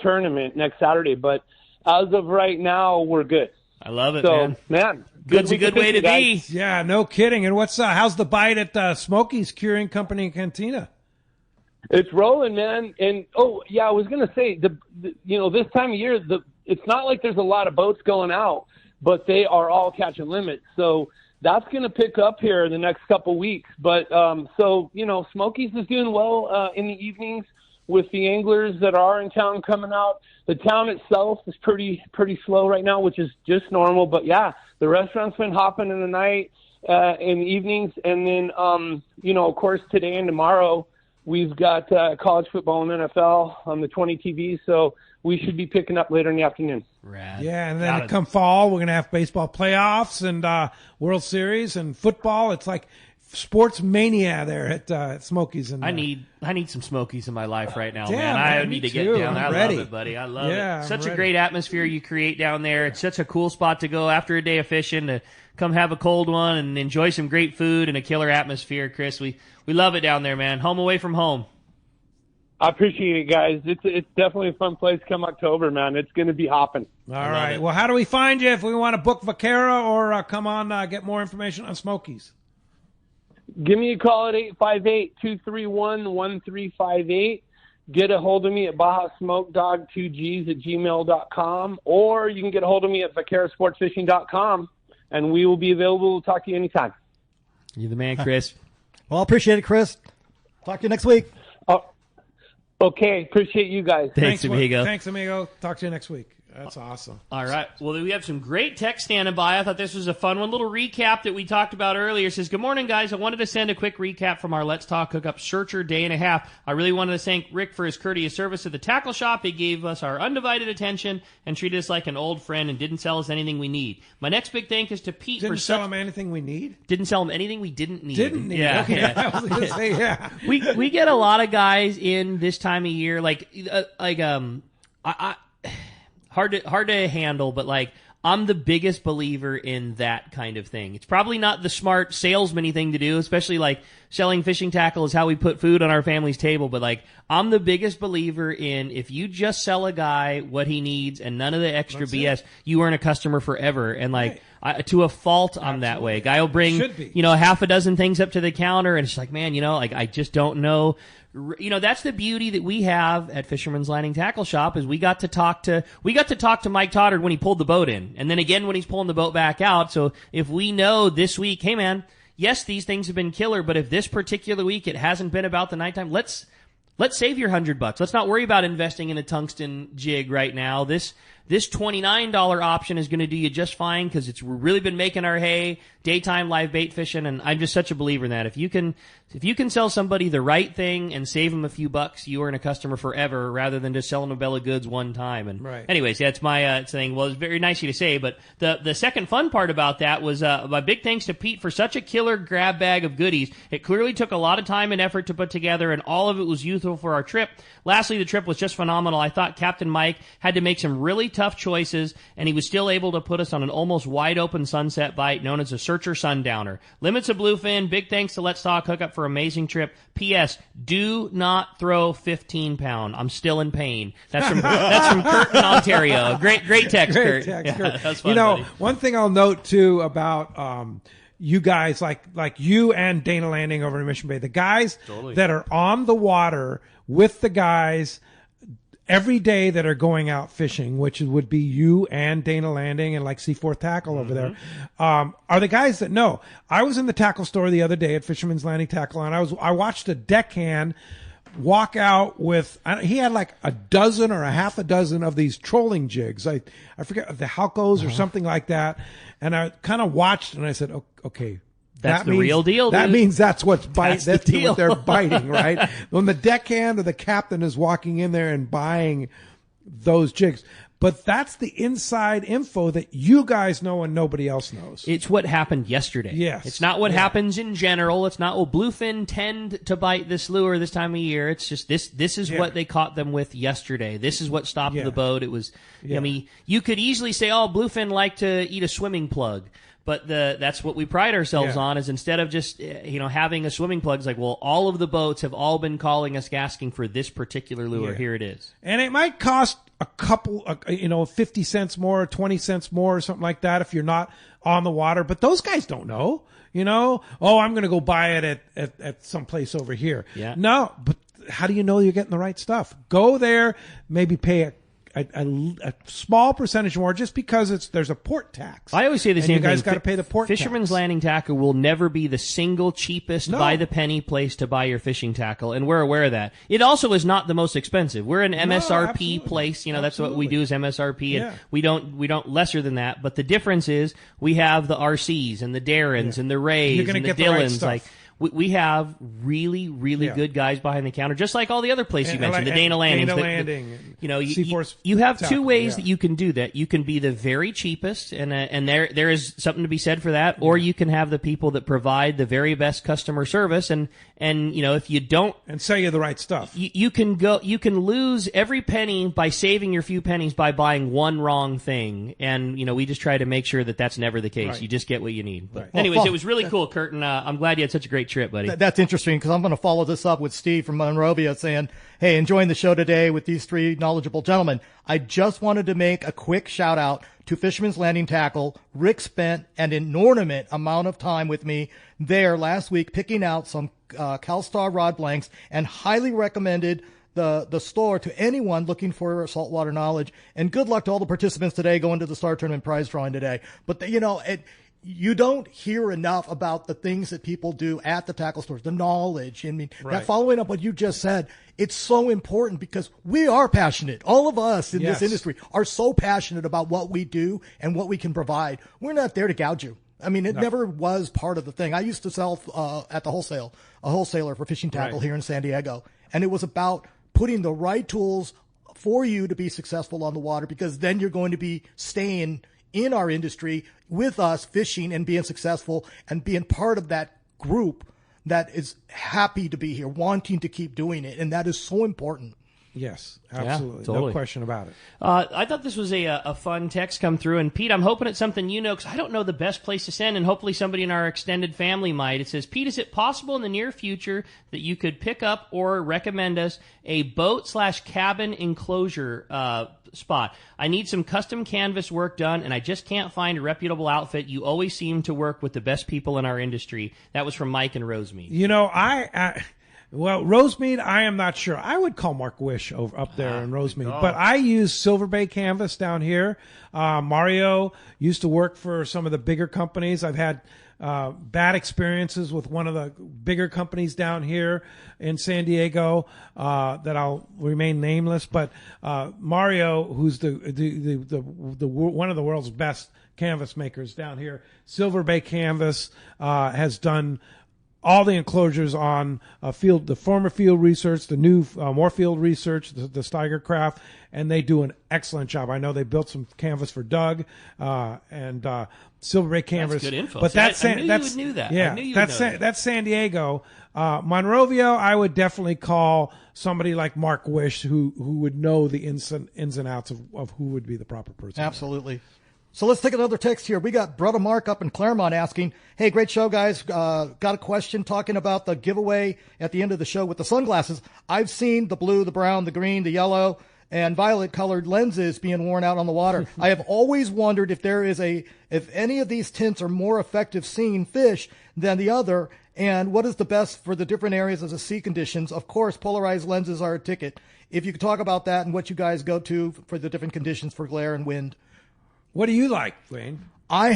tournament next Saturday. But as of right now, we're good. I love it, so, man. Good's a good way to be. Yeah, no kidding. And how's the bite at Smokey's Curing Company and Cantina? It's rolling, man. And I was gonna say this time of year, it's not like there's a lot of boats going out, but they are all catching limits. So that's gonna pick up here in the next couple weeks. But Smokey's is doing well in the evenings with the anglers that are in town coming out. The town itself is pretty slow right now, which is just normal. But yeah, the restaurant's been hopping in the night, in the evenings, and then of course today and tomorrow we've got college football and NFL on the 20 TV, so we should be picking up later in the afternoon. Rad. Yeah, and then come fall, we're going to have baseball playoffs and World Series and football. It's like sports mania there at Smokies. And I need some Smokies in my life right now, yeah, man. I need to get down there. I love it, buddy. I love it. Such a great atmosphere you create down there. It's such a cool spot to go after a day of fishing to come have a cold one and enjoy some great food and a killer atmosphere, Chris. We love it down there, man. Home away from home. I appreciate it, guys. It's definitely a fun place come October, man. It's going to be hopping. All right. Well, how do we find you if we want to book Vaquera or come on get more information on Smokies? Give me a call at 858-231-1358. Get a hold of me at BajaSmokeDog2Gs@gmail.com, or you can get a hold of me at VaqueraSportsFishing.com, and we will be available to talk to you anytime. You're the man, Chris. Well, I appreciate it, Chris. Talk to you next week. Oh, okay. Appreciate you guys. Thanks, amigo. Thanks, amigo. Talk to you next week. That's awesome. All right. Well, we have some great text standing by. I thought this was a fun one. Little recap that we talked about earlier. It says, good morning, guys. I wanted to send a quick recap from our Let's Talk Hookup Searcher day and a half. I really wanted to thank Rick for his courteous service at the tackle shop. He gave us our undivided attention and treated us like an old friend and didn't sell us anything we need. My next big thank is to Pete didn't sell him anything we need? Didn't sell him anything we didn't need. Didn't need. Yeah. Okay. I was going to say, yeah. We get a lot of guys in this time of year, hard to handle, but I'm the biggest believer in that kind of thing. It's probably not the smart salesman-y thing to do, especially selling fishing tackle is how we put food on our family's table. But I'm the biggest believer in if you just sell a guy what he needs and none of the extra BS, you earn a customer forever. And to a fault, I'm that way. A guy will bring, half a dozen things up to the counter and it's like, man, I just don't know. That's the beauty that we have at Fisherman's Landing Tackle Shop is we got to talk to Mike Toddard when he pulled the boat in, and then again when he's pulling the boat back out. So if we know this week, hey man, yes, these things have been killer, but if this particular week it hasn't been about the nighttime, let's save your $100. Let's not worry about investing in a tungsten jig right now. This $29 option is going to do you just fine because we've really been making our hay, daytime live bait fishing, and I'm just such a believer in that. If you can sell somebody the right thing and save them a few bucks, you earn a customer forever rather than just selling a bill of goods one time. And anyways, it's my thing. Well, it's very nice of you to say, but the second fun part about that was my big thanks to Pete for such a killer grab bag of goodies. It clearly took a lot of time and effort to put together, and all of it was useful for our trip. Lastly, the trip was just phenomenal. I thought Captain Mike had to make some really tough choices, and he was still able to put us on an almost wide-open sunset bite known as a Searcher Sundowner. Limits of Bluefin. Big thanks to Let's Talk Hookup for amazing trip. P.S. Do not throw 15-pound. I'm still in pain. That's from Kurt in Ontario. Great text, Kurt. That's fun, buddy. One thing I'll note, too, about you guys, like you and Dana Landing over in Mission Bay, the guys that are on the water with the guys every day that are going out fishing, which would be you and Dana Landing and Seaforth Tackle over there, are the guys that know. I was in the tackle store the other day at Fisherman's Landing Tackle, and I watched a deckhand walk out with, he had a dozen or a half a dozen of these trolling jigs. I forget, the Halcos or something like that. And I kind of watched and I said, okay, that's the real deal. That dude. means that's what's biting. That's what they're biting, right? When the deckhand or the captain is walking in there and buying those jigs. But that's the inside info that you guys know and nobody else knows. It's what happened yesterday. Yes. It's not what happens in general. It's not, bluefin tend to bite this lure this time of year. It's just this is what they caught them with yesterday. This is what stopped the boat. It was, I mean, you could easily say, bluefin like to eat a swimming plug. But that's what we pride ourselves on, is instead of just having a swimming plug, it's like, well, all of the boats have all been calling us asking for this particular lure. Here it is. And it might cost a couple, 50 cents more, 20 cents more, or something like that if you're not on the water. But those guys don't know. I'm going to go buy it at some place over here. Yeah. No, but how do you know you're getting the right stuff? Go there, maybe pay a small percentage more, just because there's a port tax. I always say the same thing. You guys got to pay the port tax. Fisherman's Landing Tackle will never be the single cheapest by the penny place to buy your fishing tackle, and we're aware of that. It also is not the most expensive. We're an MSRP place. That's what we do is MSRP, and we don't lesser than that. But the difference is we have the RCs and the Darrens and the Rays and the Dillons. Right, we have really, really good guys behind the counter, just like all the other places you mentioned, the Dana Landing. You have two ways that you can do that. You can be the very cheapest, and there is something to be said for that, or you can have the people that provide the very best customer service, and if you don't and sell you the right stuff, you can lose every penny by saving your few pennies by buying one wrong thing, and we just try to make sure that that's never the case. Right. You just get what you need. But anyways, it was really cool, Kurt, and I'm glad you had such a great trip, buddy. That's interesting, because I'm going to follow this up with Steve from Monrovia saying, hey, enjoying the show today with these three knowledgeable gentlemen. I just wanted to make a quick shout out to Fisherman's Landing Tackle. Rick spent an inordinate amount of time with me there last week picking out some CalStar rod blanks, and highly recommended the store to anyone looking for saltwater knowledge. And good luck to all the participants today going to the Star Tournament prize drawing today. But you don't hear enough about the things that people do at the tackle stores, the knowledge. I mean, that following up what you just said, it's so important, because we are passionate. All of us in this industry are so passionate about what we do and what we can provide. We're not there to gouge you. I mean, it never was part of the thing. I used to sell at the a wholesaler for fishing tackle here in San Diego. And it was about putting the right tools for you to be successful on the water, because then you're going to be staying in our industry with us, fishing and being successful and being part of that group that is happy to be here, wanting to keep doing it. And that is so important. Yes, absolutely. Totally. No question about it. I thought this was a fun text come through. And, Pete, I'm hoping it's something because I don't know the best place to send, and hopefully somebody in our extended family might. It says, Pete, is it possible in the near future that you could pick up or recommend us a boat/cabin enclosure spot? I need some custom canvas work done, and I just can't find a reputable outfit. You always seem to work with the best people in our industry. That was from Mike in Rosemead. Well, Rosemead, I am not sure. I would call Mark Wish up there in Rosemead. But I use Silver Bay Canvas down here. Mario used to work for some of the bigger companies. I've had bad experiences with one of the bigger companies down here in San Diego that I'll remain nameless. But Mario, who's the one of the world's best canvas makers down here, Silver Bay Canvas has done all the enclosures on the former Field Research, the new Moorfield Research, the Steiger Craft, and they do an excellent job. I know they built some canvas for Doug and Silver Bay Canvas. That's good info. But I knew you would knew that. Yeah, that's San Diego. Monrovia, I would definitely call somebody like Mark Wish, who would know the ins and outs of who would be the proper person. Absolutely. So let's take another text here. We got Brother Mark up in Claremont asking, hey, great show, guys. Got a question talking about the giveaway at the end of the show with the sunglasses. I've seen the blue, the brown, the green, the yellow, and violet colored lenses being worn out on the water. I have always wondered if any of these tints are more effective seeing fish than the other, and what is the best for the different areas of the sea conditions. Of course, polarized lenses are a ticket. If you could talk about that and what you guys go to for the different conditions for glare and wind. What do you like, Wayne? I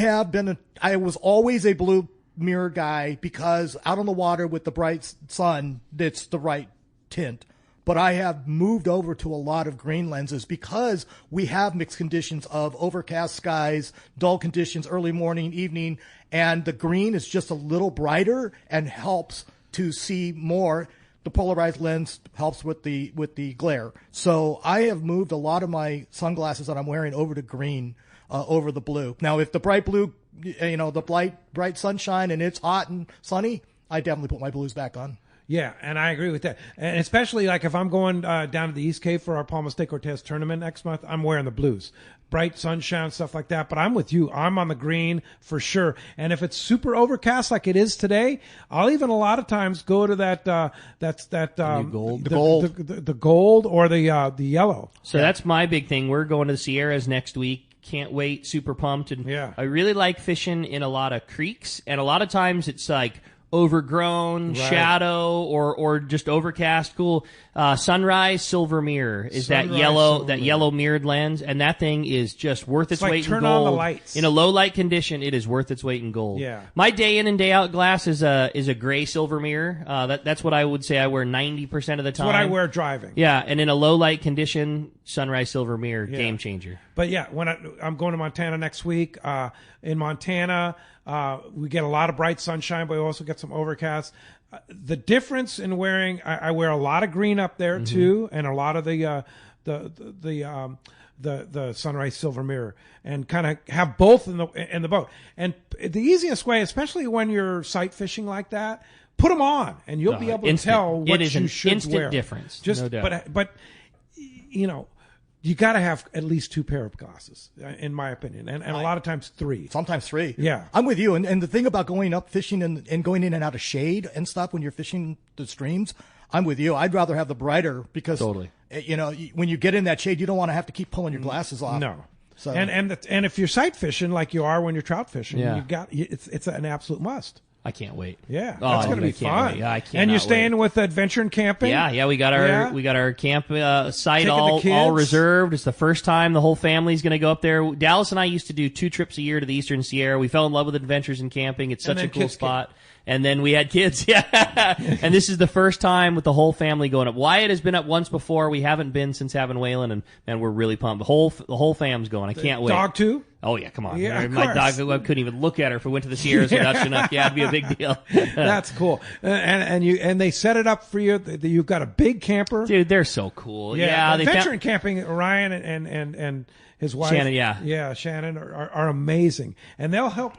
was always a blue mirror guy, because out on the water with the bright sun, it's the right tint. But I have moved over to a lot of green lenses because we have mixed conditions of overcast skies, dull conditions, early morning, evening, and the green is just a little brighter and helps to see more. The polarized lens helps with the glare. So I have moved a lot of my sunglasses that I'm wearing over to green. Over the blue. Now, if the bright blue, the bright sunshine and it's hot and sunny, I definitely put my blues back on. Yeah, and I agree with that. And especially like if I'm going down to the East Cape for our Palma State Cortez tournament next month, I'm wearing the blues. bright sunshine, stuff like that. But I'm with you. I'm on the green for sure. And if it's super overcast like it is today, I'll even a lot of times go to that gold. The gold or the yellow. So that's my big thing. We're going to the Sierras next week. Can't wait. Super pumped. And I really like fishing in a lot of creeks. And a lot of times it's like overgrown, shadow, or just overcast. Cool. Sunrise Silver Mirror is that yellow mirrored lens, and that thing is just worth its weight in gold. Turn on the lights. In a low light condition, it is worth its weight in gold. Yeah. My day in and day out glass is a gray silver mirror. That's what I would say I wear 90% of the time. That's what I wear driving. Yeah, and in a low light condition, Sunrise Silver Mirror, game changer. But yeah, when I'm going to Montana next week, in Montana, we get a lot of bright sunshine, but we also get some overcast. The difference in wearing, I wear a lot of green up there too, and a lot of the Sunrise Silver Mirror, and kind of have both in the boat. And the easiest way, especially when you're sight fishing like that, put them on, and you'll be able to tell what you should wear. It is an instant difference. No doubt. But you know, you got to have at least 2 pair of glasses, in my opinion, and a lot of times 3. Sometimes 3. Yeah, I'm with you. And the thing about going up fishing and going in and out of shade and stuff when you're fishing the streams, I'm with you. I'd rather have the brighter because you know, when you get in that shade, you don't want to have to keep pulling your glasses off. No. So and if you're sight fishing like you are when you're trout fishing, it's an absolute must. I can't wait. Yeah, that's going to be fun. Yeah, I can't. And you're staying with Adventure and Camping? Yeah, we got our camp site all reserved. It's the first time the whole family's going to go up there. Dallas and I used to do 2 trips a year to the Eastern Sierra. We fell in love with Adventures and Camping. It's such a cool spot. And then we had kids, and this is the first time with the whole family going up. Wyatt has been up once before. We haven't been since having Waylon, and we're really pumped. The whole fam's going. I can't wait. Dog too? Oh yeah, come on. Yeah, my dog, I couldn't even look at her if we went to the Sierras without Chinook. Yeah, it'd be a big deal. That's cool. And they set it up for you. You've got a big camper. Dude, they're so cool. Yeah, Adventure and Camping, Ryan and his wife, Shannon, Shannon are amazing, and they'll help.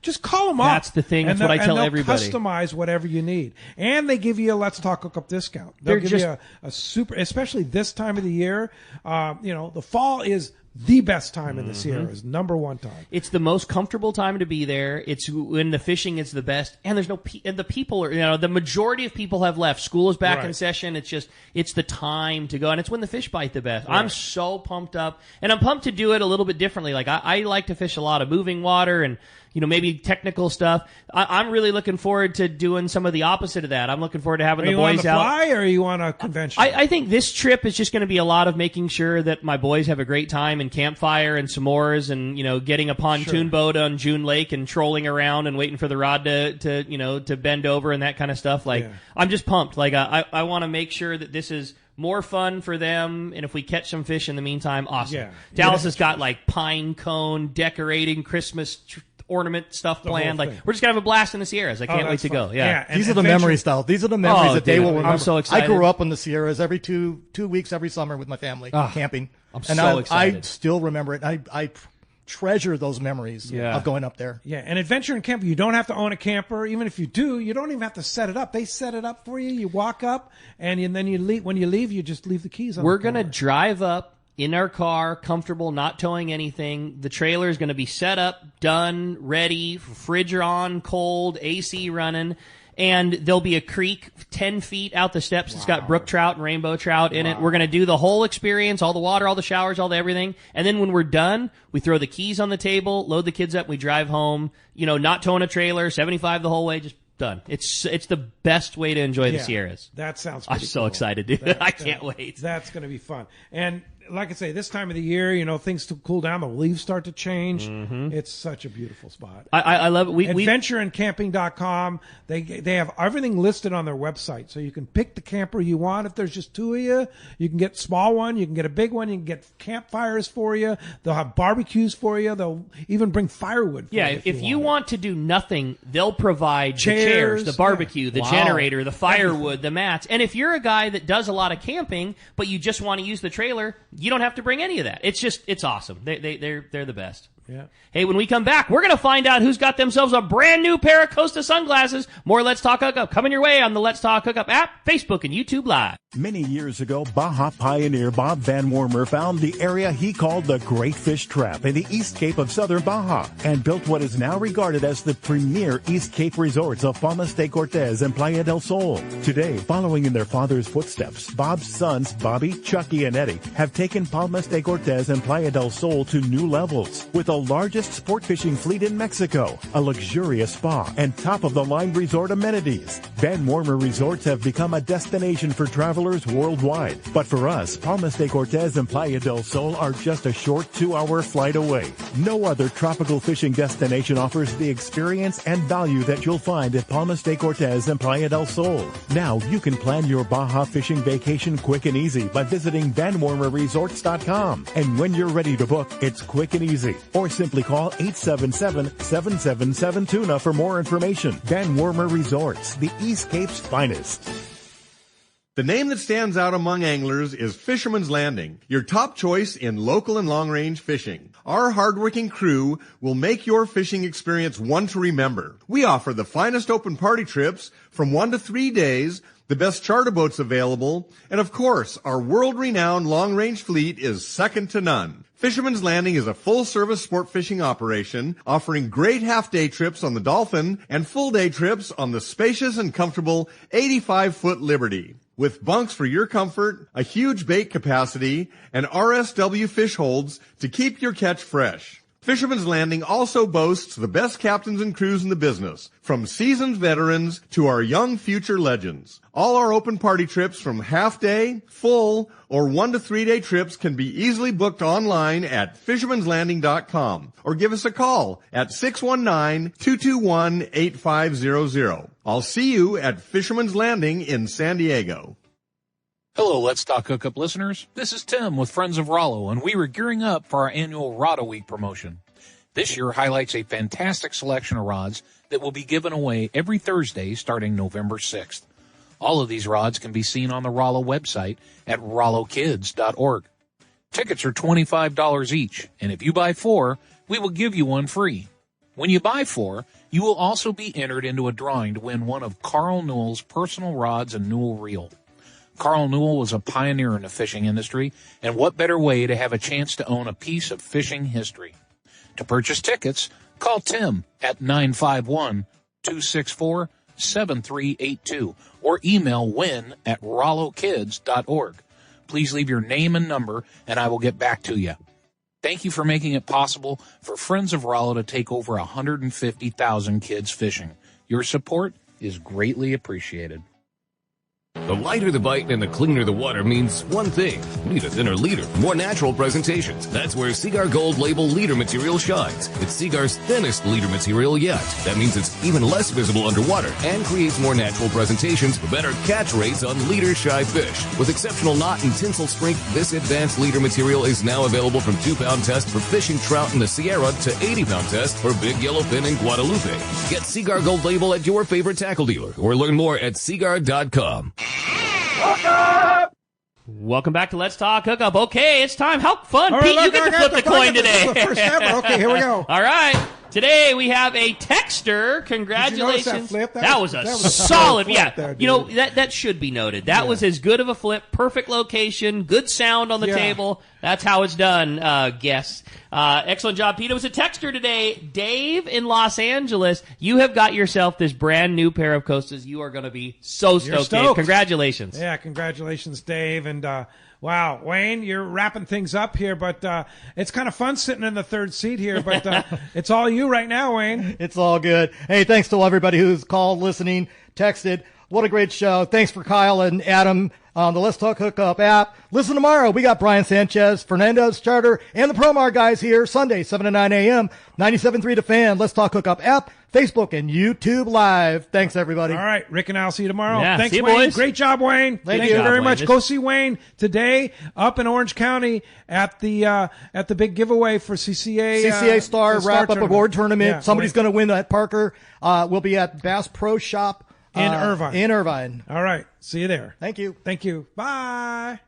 Just call them up. That's the thing. That's what I tell everybody. Customize whatever you need, and they give you a Let's Talk Hookup discount. They'll give you a super, especially this time of the year. You know, the fall is the best time in the Sierras, number 1 time. It's the most comfortable time to be there. It's when the fishing is the best, and there's and the people are, you know, the majority of people have left. School is back in session. It's the time to go, and it's when the fish bite the best. Right. I'm so pumped up, and I'm pumped to do it a little bit differently. Like I like to fish a lot of moving water and, you know, maybe technical stuff. I'm really looking forward to doing some of the opposite of that. I'm looking forward to having the boys out. Are you on the fly or are you on a convention? I think this trip is just going to be a lot of making sure that my boys have a great time and campfire and s'mores and, you know, getting a pontoon boat on June Lake and trolling around and waiting for the rod to bend over and that kind of stuff. Like, I'm just pumped. Like, I want to make sure that this is more fun for them, and if we catch some fish in the meantime, awesome. Yeah. Dallas has got like pine cone decorating, Christmas ornament stuff planned. Like, we're just gonna have a blast in the Sierras. I can't wait to go. Yeah. These are the memories, though. These are the memories that they will remember. I'm so excited. I grew up in the Sierras every two weeks every summer with my family camping. I'm so excited. I still remember it. I treasure those memories of going up there. Yeah, and Adventure and Camping, you don't have to own a camper. Even if you do, you don't even have to set it up. They set it up for you. You walk up, and then you leave. When you leave, you just leave the keys on. We're going to drive up in our car, comfortable, not towing anything. The trailer is going to be set up, done, ready, fridge on, cold, AC running. And there'll be a creek 10 feet out the steps. It's got brook trout and rainbow trout in it. We're going to do the whole experience, all the water, all the showers, all the everything. And then when we're done, we throw the keys on the table, load the kids up, and we drive home. You know, not towing a trailer, 75 the whole way, just done. It's the best way to enjoy the Sierras. That sounds pretty so cool. excited, dude. I can't wait. That's going to be fun. And like I say, this time of the year, you know, things to cool down. The leaves start to change. It's such a beautiful spot. I love it. Adventureandcamping.com. They have everything listed on their website, so you can pick the camper you want. If there's just 2 of you, you can get a small one, you can get a big one, you can get campfires for you. They'll have barbecues for you. They'll even bring firewood for you. If you want to do nothing, they'll provide chairs, the barbecue, the generator, the firewood, the mats. And if you're a guy that does a lot of camping, but you just want to use the trailer, you don't have to bring any of that. It's awesome. They're the best. Yeah. Hey, when we come back, we're going to find out who's got themselves a brand new pair of Costa sunglasses. More Let's Talk Hookup coming your way on the Let's Talk Hookup app, Facebook, and YouTube Live. Many years ago, Baja pioneer Bob Van Wormer found the area he called the Great Fish Trap in the East Cape of southern Baja and built what is now regarded as the premier East Cape resorts of Palmas de Cortez and Playa del Sol. Today, following in their father's footsteps, Bob's sons, Bobby, Chucky, and Eddie, have taken Palmas de Cortez and Playa del Sol to new levels with the largest sport fishing fleet in Mexico, a luxurious spa, and top-of-the-line resort amenities. Van Wormer Resorts have become a destination for travelers worldwide. But for us, Palmas de Cortez and Playa del Sol are just a short 2-hour flight away. No other tropical fishing destination offers the experience and value that you'll find at Palmas de Cortez and Playa del Sol. Now you can plan your Baja fishing vacation quick and easy by visiting VanWormerResorts.com. And when you're ready to book, it's quick and easy. Or simply call 877-777-TUNA for more information. Van Wormer Resorts, the East Cape's finest. The name that stands out among anglers is Fisherman's Landing, your top choice in local and long-range fishing. Our hardworking crew will make your fishing experience one to remember. We offer the finest open party trips from 1 to 3 days, the best charter boats available, and of course, our world-renowned long-range fleet is second to none. Fisherman's Landing is a full-service sport fishing operation offering great half-day trips on the Dolphin and full-day trips on the spacious and comfortable 85-foot Liberty. With bunks for your comfort, a huge bait capacity, and RSW fish holds to keep your catch fresh. Fisherman's Landing also boasts the best captains and crews in the business, from seasoned veterans to our young future legends. All our open party trips from half-day, full, or 1 to 3 day trips can be easily booked online at fishermanslanding.com or give us a call at 619-221-8500. I'll see you at Fisherman's Landing in San Diego. Hello, Let's Talk Hookup listeners. This is Tim with Friends of Rollo, and we are gearing up for our annual Rod Week promotion. This year highlights a fantastic selection of rods that will be given away every Thursday starting November 6th. All of these rods can be seen on the Rollo website at rollokids.org. Tickets are $25 each, and if you buy 4, we will give you one free. When you buy 4, you will also be entered into a drawing to win one of Carl Newell's personal rods and Newell reel. Carl Newell was a pioneer in the fishing industry, and what better way to have a chance to own a piece of fishing history? To purchase tickets, call Tim at 951-264-7382 or email win@rollokids.org. Please leave your name and number, and I will get back to you. Thank you for making it possible for Friends of Rollo to take over 150,000 kids fishing. Your support is greatly appreciated. The lighter the bite and the cleaner the water means one thing. You need a thinner leader, more natural presentations. That's where Seaguar Gold Label leader material shines. It's Seaguar's thinnest leader material yet. That means it's even less visible underwater and creates more natural presentations for better catch rates on leader-shy fish. With exceptional knot and tinsel strength, this advanced leader material is now available from 2-pound test for fishing trout in the Sierra to 80-pound test for big yellowfin in Guadalupe. Get Seaguar Gold Label at your favorite tackle dealer or learn more at seaguar.com. Hookup! Welcome back to Let's Talk Hookup. Okay, it's time. How fun. Right, Pete, you get to flip the coin today. This is the first ever. Okay, here we go. All right. Today we have a texter. Congratulations. Did you notice that flip? That was a solid. Flip there, you know, that should be noted. That was as good of a flip. Perfect location. Good sound on the table. That's how it's done, guests. Excellent job, Pete. It was a texter today. Dave in Los Angeles. You have got yourself this brand new pair of Costas. You are going to be so stoked, Dave. Congratulations. Yeah, congratulations, Dave. And, wow, Wayne, you're wrapping things up here, but it's kind of fun sitting in the third seat here, but it's all you right now, Wayne. It's all good. Hey, thanks to everybody who's called, listening, texted. What a great show. Thanks for Kyle and Adam on the Let's Talk Hookup app. Listen tomorrow. We got Brian Sanchez, Fernando's Charter, and the Promar guys here Sunday, 7 to 9 a.m., 97.3 The Fan, Let's Talk Hookup app, Facebook, and YouTube Live. Thanks, everybody. All right, Rick and I'll see you tomorrow. Yeah, thanks, see you, Wayne. boys. Great job, Wayne. Thank you very much. Go see Wayne today up in Orange County at the big giveaway for CCA Star Wrap-Up Award Tournament. Yeah, Somebody's going to win that. Parker will be at Bass Pro Shop in Irvine. In Irvine. All right. See you there. Thank you. Thank you. Bye.